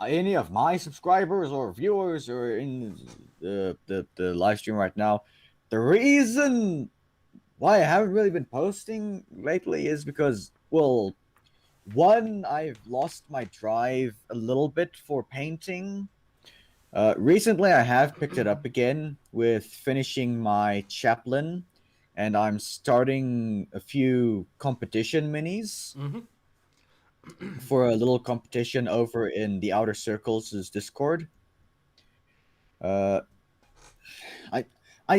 any of my subscribers or viewers are in the live stream right now, the reason why I haven't really been posting lately is because, well, one, I've lost my drive a little bit for painting. Recently I have picked it up again with finishing my chaplain, and I'm starting a few competition minis.
Mm-hmm.
For a little competition over in the Outer Circles' Discord. I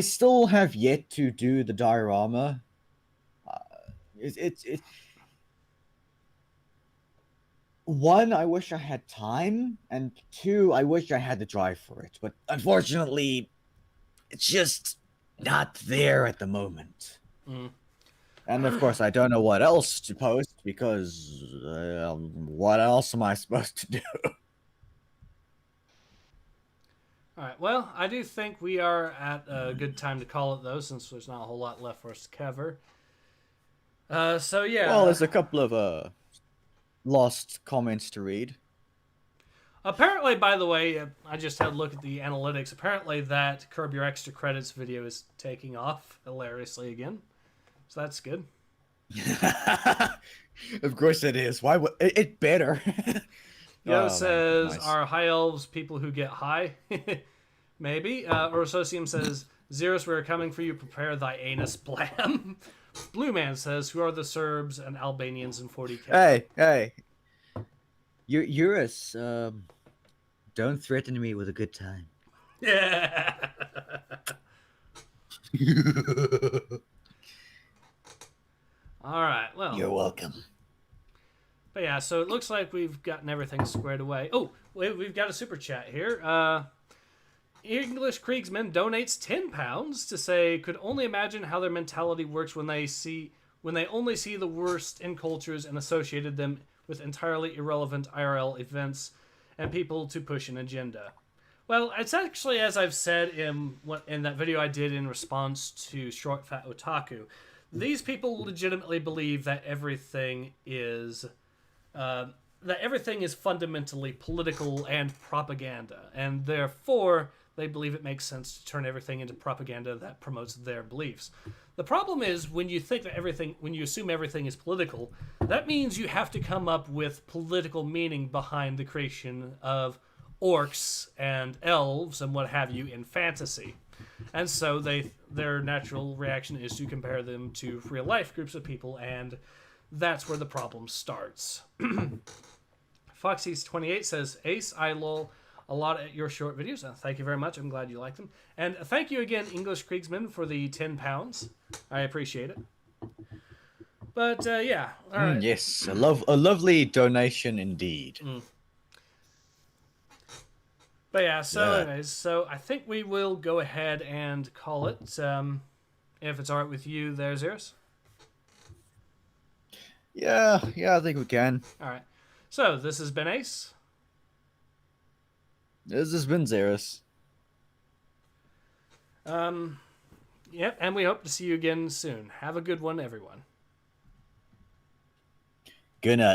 still have yet to do the diorama. One, I wish I had time, and two, I wish I had the drive for it. But unfortunately, it's just not there at the moment.
Mm.
And of course, I don't know what else to post because what else am I supposed to do?
All right. Well, I do think we are at a good time to call it, though, since there's not a whole lot left for us to cover. So yeah.
Well, there's a couple of lost comments to read.
Apparently, by the way, I just had a look at the analytics. Apparently, that Curb Your Extra Credits video is taking off hilariously again. So that's good.
Of course it is. Why would it better?
Yo
Oh, man,
says,
nice.
are high elves people who get high? Maybe. Orososium says, Xerius, we are coming for you. Prepare thy anus, blam. Blue Man says, who are the Serbs and Albanians in 40k?
Hey. Eurus, don't threaten me with a good time.
Yeah. All right. Well.
You're welcome.
But yeah, so it looks like we've gotten everything squared away. Oh, we've got a super chat here. English Kriegsman donates £10 to say, could only imagine how their mentality works when they only see the worst in cultures and associated them with entirely irrelevant IRL events and people to push an agenda. Well, it's actually, as I've said in that video I did in response to Short Fat Otaku, these people legitimately believe that everything is fundamentally political and propaganda, and therefore they believe it makes sense to turn everything into propaganda that promotes their beliefs. The problem is when you assume everything is political, that means you have to come up with political meaning behind the creation of orcs and elves and what have you in fantasy. And so their natural reaction is to compare them to real life groups of people, and that's where the problem starts. Foxy's28 says, Ace, I lol a lot at your short videos. Thank you very much. I'm glad you like them. And thank you again, English Kriegsman, for the £10. I appreciate it. But yeah, all right.
Yes, a lovely donation indeed.
But yeah, so
Yeah.
anyways, so I think we will go ahead and call it. If it's all right with you there, Xerius.
Yeah, I think we can.
All right. So this has been Ace.
This has been Xerius.
Yep, and we hope to see you again soon. Have a good one, everyone.
Good night.